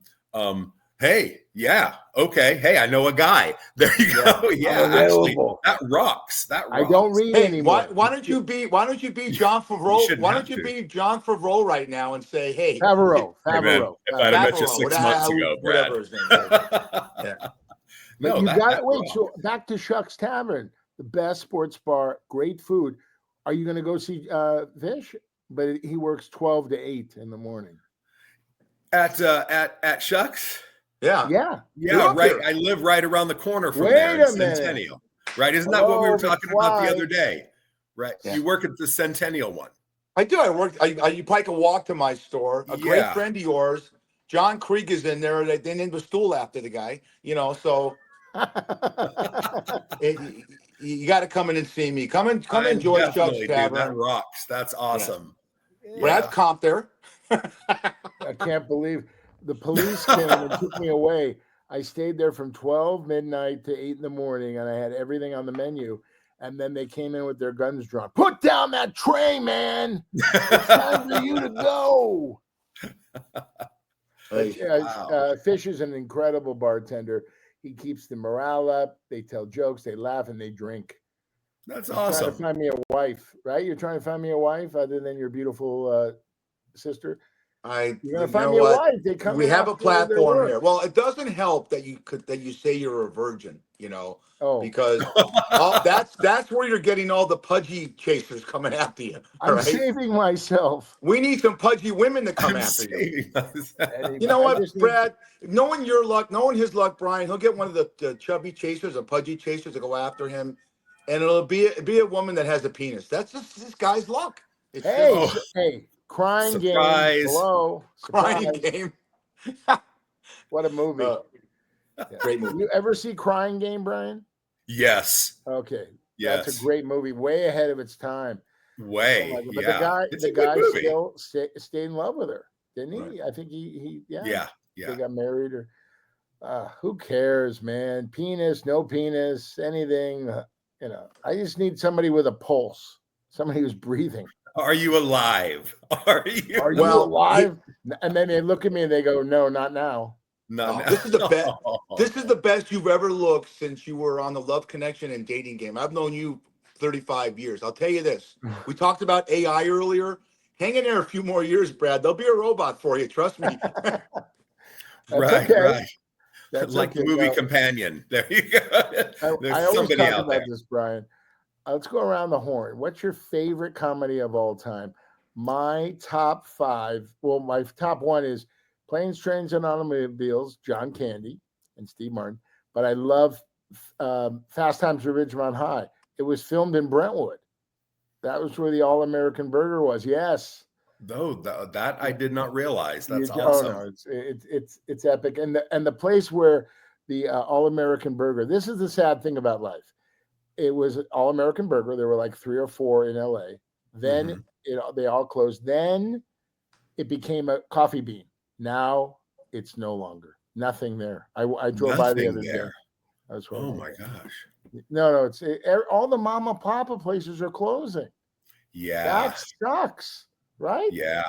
Hey, yeah, okay. Hey, I know a guy. There you go. Yeah, actually, that rocks. I don't read anymore. Why don't you be John Favreau? Why don't you be John Favreau right now and say, hey, Favreau. Hey, man, if I'd have met you 6 months ago, Brad. Whatever his name is. Yeah. No, you got to wait. So back to Shuck's Tavern, the best sports bar, great food. Are you going to go see Fish? But he works 12 to 8 in the morning. At Shucks? Yeah. Right. I live right around the corner from there in Centennial. Right? Isn't that what we were talking about the other day? Right. Yeah. You work at the Centennial one. I do. You probably can walk to my store. A great friend of yours, John Krieg, is in there. They named a stool after the guy. So you got to come in and see me. Come enjoy Shuck's Tavern. That rocks. That's awesome. Yeah. Brad's comp there. can't believe the police came and took me away. I stayed there from 12 midnight to 8 in the morning, and I had everything on the menu. And then they came in with their guns drawn. Put down that tray, man. It's time for you to go. But Wow. Fish is an incredible bartender. He keeps the morale up. They tell jokes, they laugh, and they drink. That's He's trying to awesome. find me a wife, right? You're trying to find me a wife other than your beautiful sister. You're gonna You find know me a what? wife. They come We in have off a their platform work. here. Well, it doesn't help that you say you're a virgin, Oh, because that's where you're getting all the pudgy chasers coming after you. All I'm right. saving myself. We need some pudgy women to come I'm after you. saving myself. You know I what, just need. Brad? Knowing your luck, knowing his luck, Brian, he'll get one of the chubby chasers, the pudgy chasers to go after him, and it'll be a woman that has a penis. That's just this guy's luck. It's just Hey, Oh, hey, Crying Game. surprise. Hello, surprise! crying game. What a movie. Yeah. Great movie. You ever see Crying Game, Brian? Yes. Okay, that's a Yes. great movie, way ahead of its time. Oh Way. my God. But Yeah. It's the a good guy movie. still stayed in love with her, didn't he? Right. I think he Yeah. they Yeah. got married or who cares, man? Penis, no penis, anything. I just need somebody with a pulse, somebody who's breathing. Are you alive? Are you? Are you Well, alive? And then they look at me and they go, "No, not now." No, this is the best. no. This is the best you've ever looked since you were on the Love Connection and dating game. I've known you 35 years. I'll tell you this. We talked about AI earlier. Hang in there a few more years, Brad. There'll be a robot for you. Trust me. That's Right, okay. right. That's Like okay. the movie No, Companion. There you go. There's I always somebody talk out about there. this, Brian. Let's go around the horn. What's your favorite comedy of all time? My top 5. Well, my top 1 is Planes, Trains, and Automobiles, John Candy and Steve Martin. But I love Fast Times at Ridgemont High. It was filmed in Brentwood. That was where the All American Burger was. Yes. Though that I did not realize. That's Oh awesome. no, it's epic. And the place where the All American Burger. This is the sad thing about life. It was All American Burger. There were like 3 or 4 in LA. Then they all closed. Then it became a Coffee Bean. Now it's no longer. Nothing there. I drove by the Nothing other day. there. I was Oh my gosh. No, it's all the mama papa places are closing. Yeah. That sucks, right? Yeah.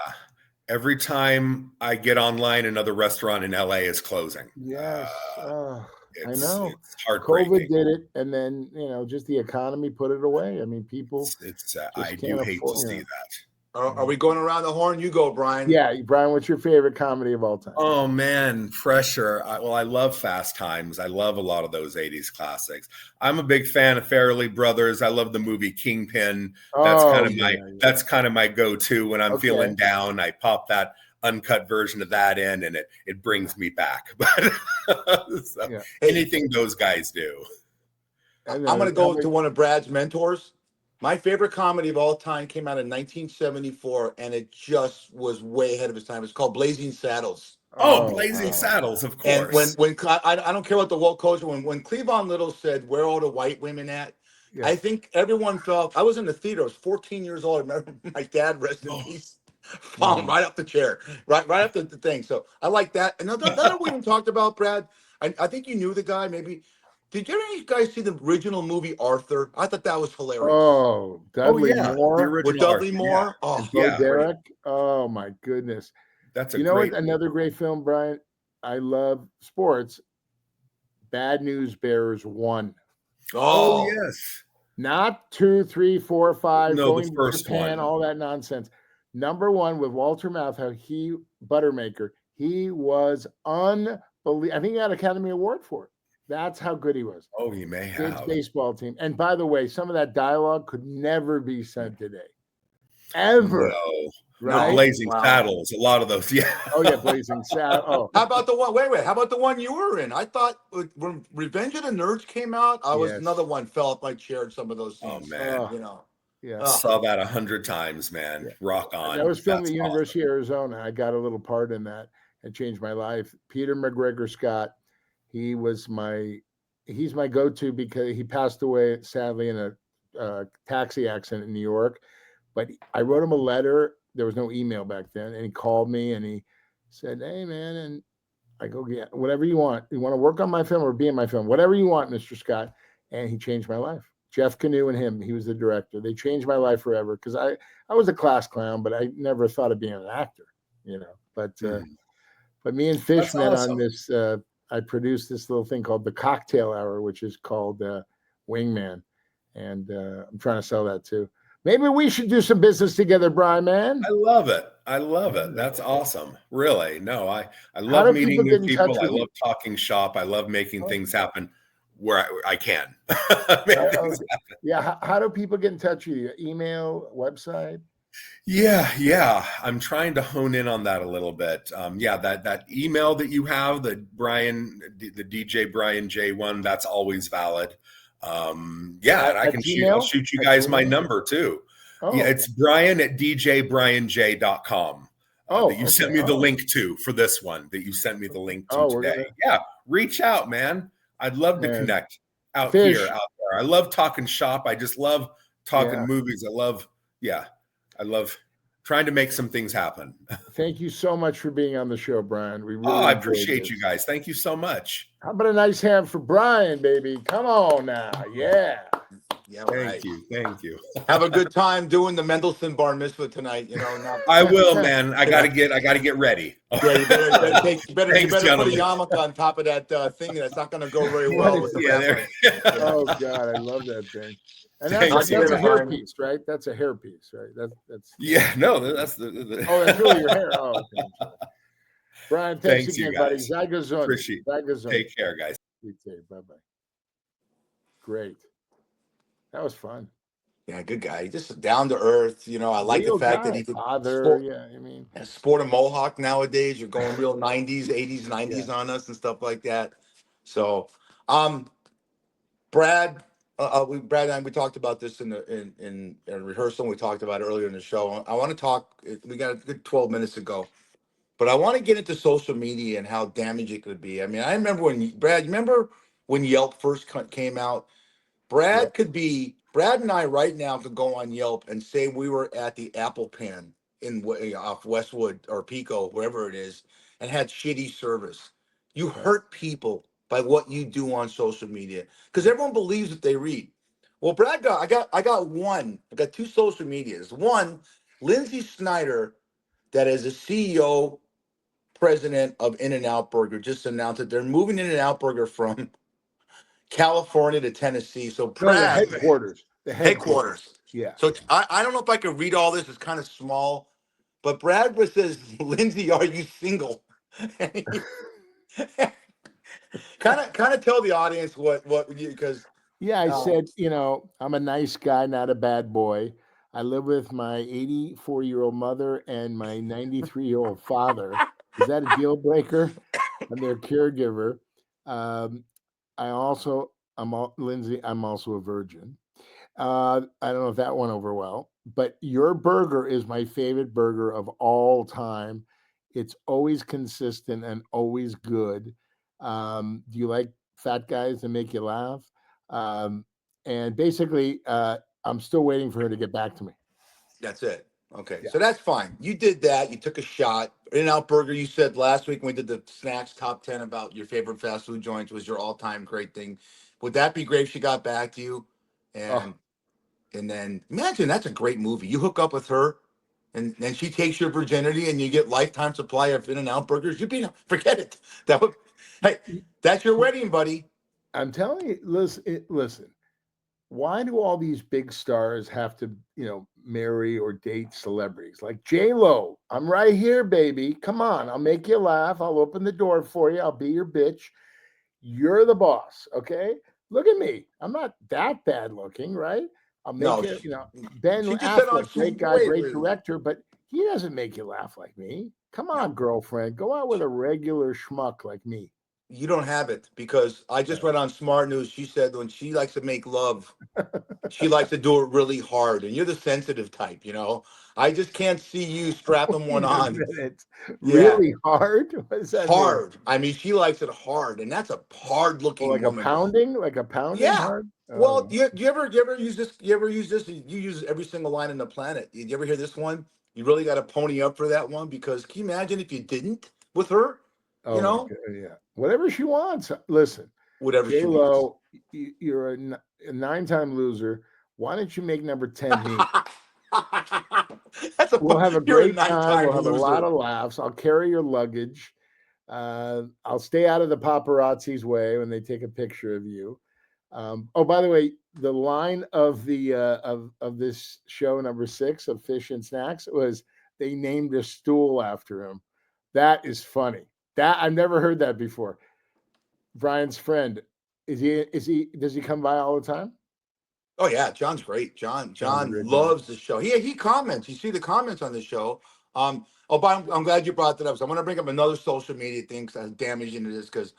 Every time I get online, another restaurant in LA is closing. Yes. I It's know. it's heartbreaking. COVID did it, and then just the economy put it away. I mean, people It's just I do can't hate afford. to see that. Are we going around the horn? You go, Brian. Yeah, Brian, what's your favorite comedy of all time? Oh man, pressure. Well, I love Fast Times. I love a lot of those 80s classics. I'm a big fan of Farrelly Brothers. I love the movie Kingpin. That's kind of my go-to when I'm feeling down. I pop that uncut version of that in and it brings me back. But anything those guys do. I'm going to go to one of Brad's mentors. My favorite comedy of all time came out in 1974, and it just was way ahead of its time. It's called Blazing Saddles. Oh, Blazing Saddles, of course. And when I don't care what the woke culture, when Cleavon Little said, "Where are all the white women at?" Yeah. I think everyone felt. I was in the theater. I was 14 years old. I remember my dad, rest in peace, falling right off the chair, right up the thing. So I like that. And that we even talked about, Brad. I think you knew the guy, maybe. Did you guys see the original movie Arthur? I thought that was hilarious. Oh, Dudley Moore. The original with Dudley Arthur, Moore. Yeah. Oh, yeah. Derek. Oh my goodness. That's another great film, Brian. I love sports. Bad News Bears 1. Oh yes. Not 2, 3, 4, 5. No, going the first to Japan, one. all that nonsense. Number 1 with Walter Matthau. Buttermaker. He was unbelievable. I think he got an Academy Award for it. That's how good he was. Oh, he may have. Kids baseball team. And by the way, some of that dialogue could never be said today. Ever. No. Right? No, Blazing Saddles. A lot of those. Yeah. Oh, yeah. Blazing Saddles. Oh. How about the one? Wait. How about the one you were in? I thought when Revenge of the Nerds came out, I was another one. Fell off my chair in some of those scenes. Oh, man. Yeah. Saw that 100 times, man. Yeah. Rock on. That was filmed at University of Arizona. I got a little part in that. It changed my life. Peter McGregor Scott. He's my go-to because he passed away sadly in a taxi accident in New York. But I wrote him a letter. There was no email back then, and he called me and he Said, hey man, and I go, yeah, whatever you want. You want to work on my film or be in my film? Whatever you want, Mr. Scott. And he changed my life. Jeff Canoe and him, he was the director. They changed my life forever because I was a class clown, but I never thought of being an actor, you know. But me and Fish That's met on awesome. this. I produced this little thing called the Cocktail Hour, which is called Wingman, and I'm trying to sell that too. Maybe we should do some business together, Brian, man. I love it. I love it. That's awesome. Really. No, I How love do meeting people new get in touch people. I with love you? talking shop. I love making things happen where I can. Make things Okay. Yeah. How do people get in touch with you? Email, website? Yeah. I'm trying to hone in on that a little bit. Yeah, that email that you have, the DJ Brian J1, that's always valid. Yeah, and At I'll Gmail? shoot you At guys my Gmail? number too. Yeah, Oh, it's Brian at djbrianj.com. That you okay. sent me the link to for this one, that you sent me the link to We're today. gonna, Yeah, reach out, man. I'd love to man. connect out Fish. there. I love talking shop. I just love talking Yeah. movies. I love trying to make some things happen. Thank you so much for being on the show, Brian. We really I enjoyed appreciate this. you guys. Thank you so much. How about a nice hand for Brian, baby? Come on now. Yeah. Yeah, Thank you. Thank you. Have a good time doing the Mendelssohn bar mitzvah tonight. You know, I will, man. I gotta get ready. yeah, you better Thanks, put a gentlemen. yarmulke on top of that thing. That's not going to go very well with the rabbi. Oh God, I love that thing. And Thanks, that's a Brian. hairpiece, right? That's a hairpiece, right? That's Yeah, no, that's the Oh, that's really your hair. Oh, okay. Brian, thanks Thanks, you again, buddy. guys. Zygazun. Appreciate it. Take care, guys. You too. Bye-bye. Great. That was fun. Yeah, good guy. Just down to earth. You know, I like the Real fact guy, that he could father. Yeah, I mean, sport a mohawk nowadays. You're going real 90s, 80s, 90s Yeah. on us and stuff like that. So, Brad, Brad and I, we talked about this in rehearsal. We talked about it earlier in the show. I want to talk. We got a good 12 minutes ago, but I want to get into social media and how damaging it could be. I mean, I remember when Brad. You remember when Yelp first came out? Yeah. Brad and I right now could go on Yelp and say we were at the Apple Pan off Westwood or Pico, wherever it is, and had shitty service. You hurt people by what you do on social media because everyone believes what they read. Well, Brad I got two social medias. One, Lindsay Snyder, that is a CEO, president of In-N-Out Burger, just announced that they're moving In-N-Out Burger from California to Tennessee. So No, the Brad, headquarters. The headquarters. Yeah. So I don't know if I could read all this. It's kind of small, but Brad says, "Lindsay, are you single?" kind of tell the audience what you because Yeah, I said, I'm a nice guy, not a bad boy. I live with my 84-year-old mother and my 93-year-old father. Is that a deal breaker? I'm their caregiver. Lindsay, I'm also a virgin. I don't know if that went over well, but your burger is my favorite burger of all time. It's always consistent and always good. Do you like fat guys that make you laugh? And basically, I'm still waiting for her to get back to me. that's it. Okay, Yeah. so that's fine. You did that. You took a shot. In-N-Out Burger, you said last week when we did the snacks top 10 about your favorite fast food joints was your all-time great thing. Would that be great if she got back to you? Oh, And then imagine that's a great movie. You hook up with her and then she takes your virginity and you get lifetime supply of In-N-Out burgers. Forget it. Hey, that's your wedding, buddy. I'm telling you, listen. Why do all these big stars have to, marry or date celebrities like J-Lo? I'm right here, baby. Come on, I'll make you laugh. I'll open the door for you. I'll be your bitch. You're the boss, okay? Look at me. I'm not that bad looking, right? I'll make No, it, Ben she just said on Affleck, great guy, wait, great wait. director, but he doesn't make you laugh like me. Come on, girlfriend. Go out with a regular schmuck like me. You don't have it because I just read on Smart News. She said when she likes to make love, she likes to do it really hard. And you're the sensitive type, I just can't see you strapping one on. It's Yeah. really hard. What does that mean? Hard. I mean, she likes it hard, and that's a hard looking Like woman. Like a pounding Yeah. hard? Well, you ever use this? You ever use this? You use every single line in the planet. You ever hear this one? You really got to pony up for that one because can you imagine if you didn't? with her. Oh You my know, God, yeah. Whatever she wants. Listen, whatever J she wants. Lo, you're a 9-time loser. Why don't you make number 10 me? That's a We'll fun. have a You're a great time. 9-time We'll have a lot loser. of laughs. I'll carry your luggage. I'll stay out of the paparazzi's way when they take a picture of you. Oh, by the way, the line of the of this show number 6 of Fish and Snacks was they named a stool after him. That is funny. That I've never heard that before. Brian's friend, is he does he come by all the time? Oh yeah, John's great. John's a John great guy. loves the show. He comments. You see the comments on the show. But I'm glad you brought that up. So I'm going to bring up another social media thing because I'm damaging it is because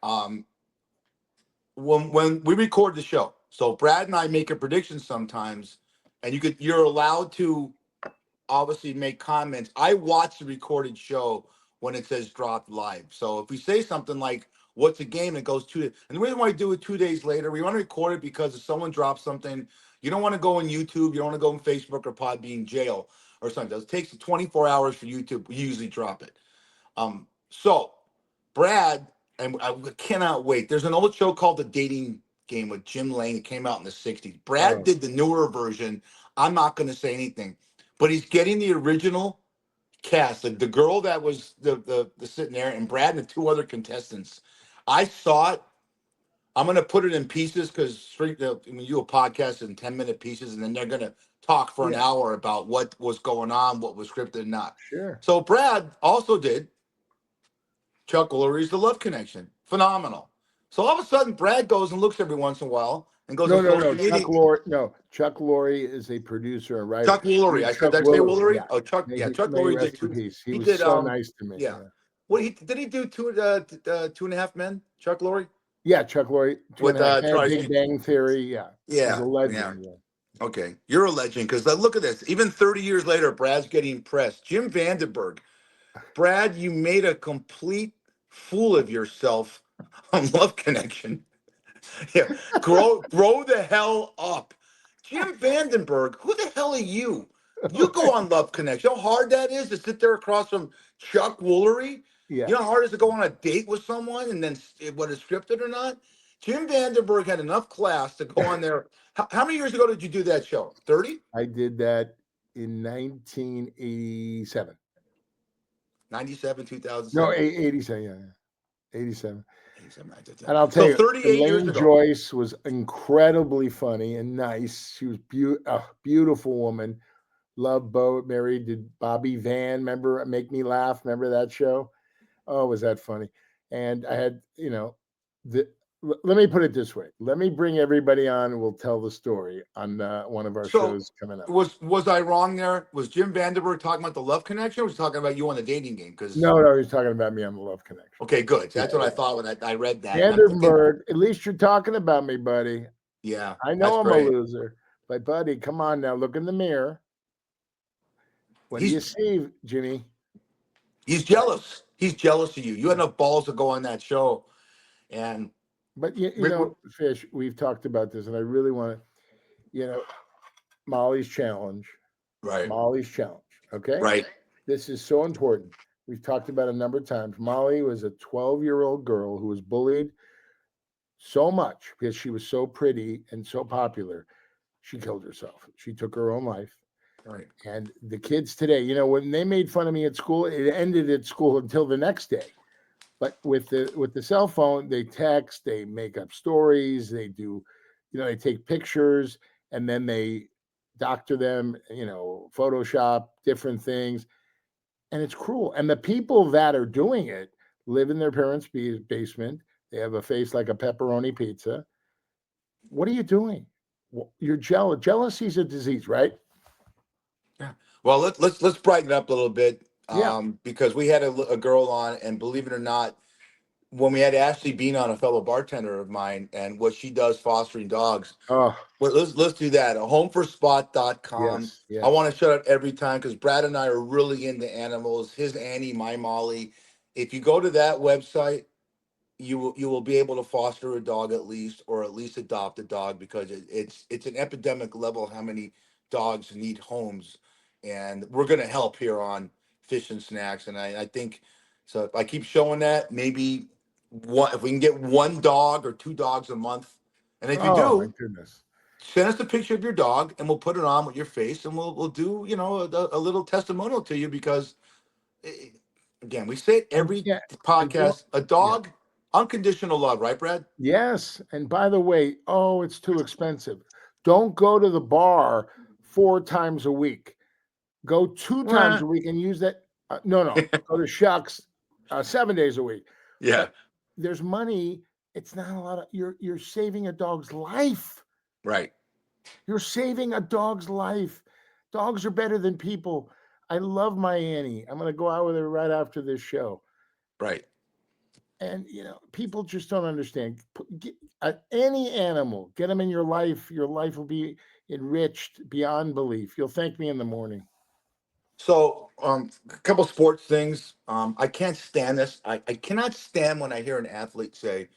um, when we record the show, so Brad and I make a prediction sometimes, and you're allowed to obviously make comments. I watch the recorded show when it says dropped live. So if we say something like, what's a game? It goes and the reason why I do it 2 days later, we want to record it because if someone drops something, you don't want to go on YouTube, you don't want to go on Facebook or Podbean jail or something. It takes 24 hours for YouTube. We usually drop it. So Brad, and I cannot wait. There's an old show called The Dating Game with Jim Lane. It came out in the 60s. Brad Oh, did the newer version. I'm not going to say anything, but he's getting the original cast, the girl that was the sitting there, and Brad and the 2 other contestants. I saw it. I'm going to put it in pieces because when you do a podcast in 10-minute pieces, and then they're going to talk for an yeah, hour about what was going on, what was scripted and not. sure. So Brad also did Chuck Lorre's The Love Connection. Phenomenal. So all of a sudden, Brad goes and looks every once in a while and goes on No. social media. Chuck Lorre is a producer and writer. Chuck Woolery. I said, Chuck did I say Woolery, Woolery? yeah. Oh, Chuck. Yeah, Chuck May he Lorre did rest in two. peace. He He was did. so nice to me. Yeah. Yeah. What did he do? Two and a Half Men. Chuck Lorre Yeah, Chuck Lorre, Two and with a Half Men, Big Charlie. Bang Theory. Yeah, he's a Yeah, yeah. legend. Yeah. Okay, you're a legend because look at this. Even 30 years later, Brad's getting pressed. Jim Vandenberg. Brad, you made a complete fool of yourself on Love Connection. Yeah, grow the hell up. Jim Vandenberg, who the hell are you? You go on Love Connection. You know how hard that is to sit there across from Chuck Woolery? Yeah. You know how hard it is to go on a date with someone and then what is scripted or not? Jim Vandenberg had enough class to go on there. How many years ago did you do that show? 30? I did that in 1987. 97, No, 2007? 87. Yeah. 87. 87, 97. And I'll tell So you, 38 years Elaine ago. Joyce was incredibly funny and nice. She was a beautiful woman. Love Boat, married to Bobby Van. Remember Make Me Laugh? Remember that show? Oh, was that funny? And I had, let me put it this way. Let me bring everybody on and we'll tell the story on one of our So shows coming up. was I wrong there? Was Jim Vandenberg talking about the Love Connection or was he talking about you on the dating game? Because No, he's talking about me on the Love Connection. okay, good. Yeah, That's what I thought when I read that. And I'm thinking, Vandenberg, at least you're talking about me, buddy. yeah, I that's know I'm great. a loser, but buddy, come on now, look in the mirror. What do you He's see, Jimmy? he's jealous. He's jealous of you. You had enough balls to go on that show, and But Fish, we've talked about this, and I really want to, Molly's challenge. right, Molly's challenge. Okay. right. This is so important. We've talked about it a number of times. Molly was a 12-year-old girl who was bullied so much because she was so pretty and so popular. She killed herself. She took her own life. Right. And the kids today, when they made fun of me at school, it ended at school until the next day. But with the cell phone, they text, they make up stories, they do, they take pictures and then they doctor them, Photoshop different things. And it's cruel. And the people that are doing it live in their parents' basement. They have a face like a pepperoni pizza. What are you doing? You're jealous. Jealousy is a disease, right? Yeah. Well, let's brighten it up a little bit. Yeah. Because we had a girl on, and believe it or not, when we had Ashley Bean on, a fellow bartender of mine, and what she does fostering dogs. Oh, Well, let's do that. Homeforspot.com. yes, yes. I want to shout out every time because Brad and I are really into animals. His Annie, my Molly. If you go to that website, you will be able to foster a dog at least, or at least adopt a dog because it's an epidemic level how many dogs need homes, and we're going to help here on Fish and Snacks. And I think So if I keep showing that, maybe if we can get 1 dog or 2 dogs a month, and if you Oh my do, goodness. send us a picture of your dog, and we'll put it on with your face, and we'll do a little testimonial to you because, eh, again, we say it And every yeah, and podcast: a yeah. dog, unconditional love, right, Brad? Yes. And by the way, oh, it's too expensive. Don't go to the bar 4 times a week. Go 2 times Well, a week and use that. No. Go to Shucks 7 days a week. yeah, But there's money. It's not a lot of you're saving a dog's life. right, You're saving a dog's life. Dogs are better than people. I love my Annie. I'm gonna go out with her right after this show. right. And people just don't understand. Any animal, get them in your life. Your life will be enriched beyond belief. You'll thank me in the morning. So, a couple sports things. I can't stand this. I cannot stand when I hear an athlete say,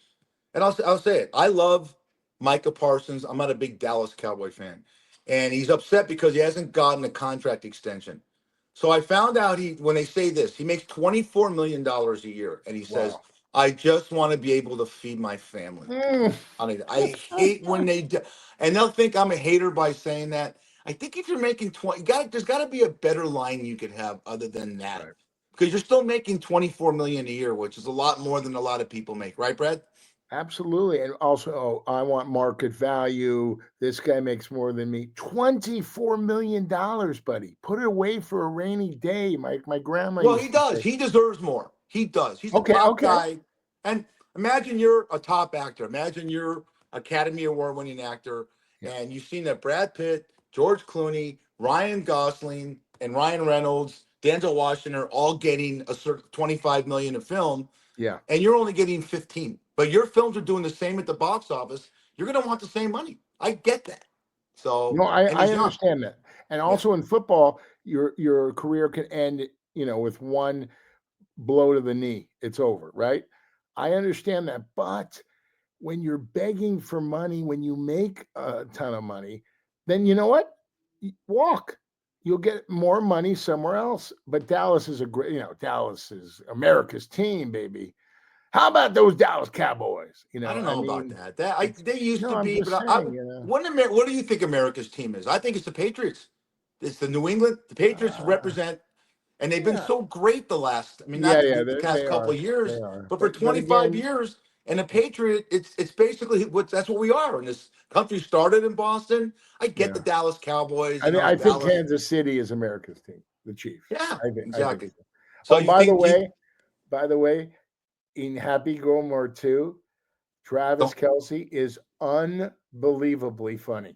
and I'll say it. I love Micah Parsons. I'm not a big Dallas Cowboy fan, and he's upset because he hasn't gotten a contract extension. So I found out when they say this, he makes $24 million a year, and he says, Wow. "I just want to be able to feed my family." Mm. I mean, I hate when they do, and they'll think I'm a hater by saying that. I think if you're making 20, there's got to be a better line you could have other than that, Right. because you're still making 24 million a year, which is a lot more than a lot of people make, right, Brad? Absolutely. And also, I want market value. This guy makes more than me. $24 million, buddy. Put it away for a rainy day. My grandma Well, he used to does. say. He deserves more. He does. He's a Okay, top okay. guy. And imagine you're a top actor. Imagine you're Academy Award winning actor, Yeah. and you've seen that Brad Pitt, George Clooney, Ryan Gosling, and Ryan Reynolds, Denzel Washington are all getting a certain 25 million a film, Yeah. and you're only getting 15. But your films are doing the same at the box office. You're going to want the same money. I get that. So, No, I, and I he's young. understand that. And Yeah. also in football, your career can end, with one blow to the knee. It's over, right? I understand that. But when you're begging for money, when you make a ton of money, then you know what? Walk. You'll get more money somewhere else. But Dallas is Dallas is America's team, baby. How about those Dallas Cowboys? I don't I know about mean, that. it's They used no, to I'm be, just but I saying, what do you think America's team is? I think it's the Patriots. It's the New England. The Patriots uh, represent, and they've been yeah, so great the last. I mean, not yeah, the past they couple are, of they years, are. but for But 25 again, years. And a Patriot, it's basically that's what we are. And this country started in Boston. I get the yeah, Dallas Cowboys. I think Dallas. Kansas City is America's team, the Chiefs. Yeah, I think exactly. so. So Oh, you think you by the way, in Happy Gilmore 2, Travis don't Kelsey is unbelievably funny.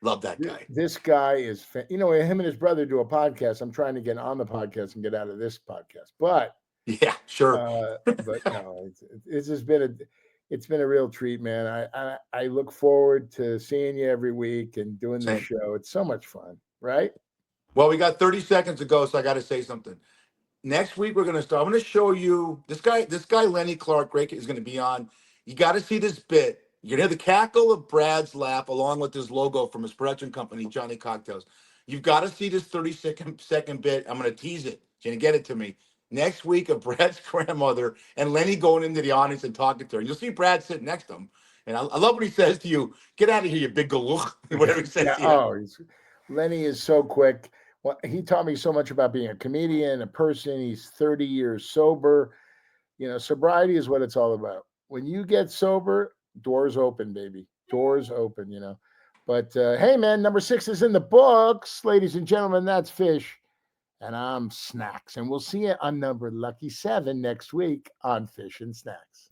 love that guy? This guy is, him and his brother do a podcast. I'm trying to get on the podcast and get out of this podcast, Yeah, sure. but no, it's been a real treat, man. I look forward to seeing you every week and doing this Same. show. It's so much fun, right? Well, we got 30 seconds to go, so I got to say something. Next week we're gonna start. I'm gonna show you this guy. This guy Lenny Clark, great, is gonna be on. You got to see this bit. You're gonna hear the cackle of Brad's laugh along with his logo from his production company, Johnny Cocktails. You've got to see this 30-second bit. I'm gonna tease it. You're gonna get it to me next week of Brad's grandmother and Lenny going into the audience and talking to her. You'll see Brad sitting next to him, and I love what he says to you. Get out of here, you big galooch. Whatever he says Yeah. to you. Oh, Lenny is so quick. Well, he taught me so much about being a comedian, a person. He's 30 years sober. Sobriety is what it's all about. When you get sober, doors open, baby. Doors open. But hey, man, number 6 is in the books, ladies and gentlemen. That's Fish, and I'm Snacks. And we'll see you on number lucky 7 next week on Fish and Snacks.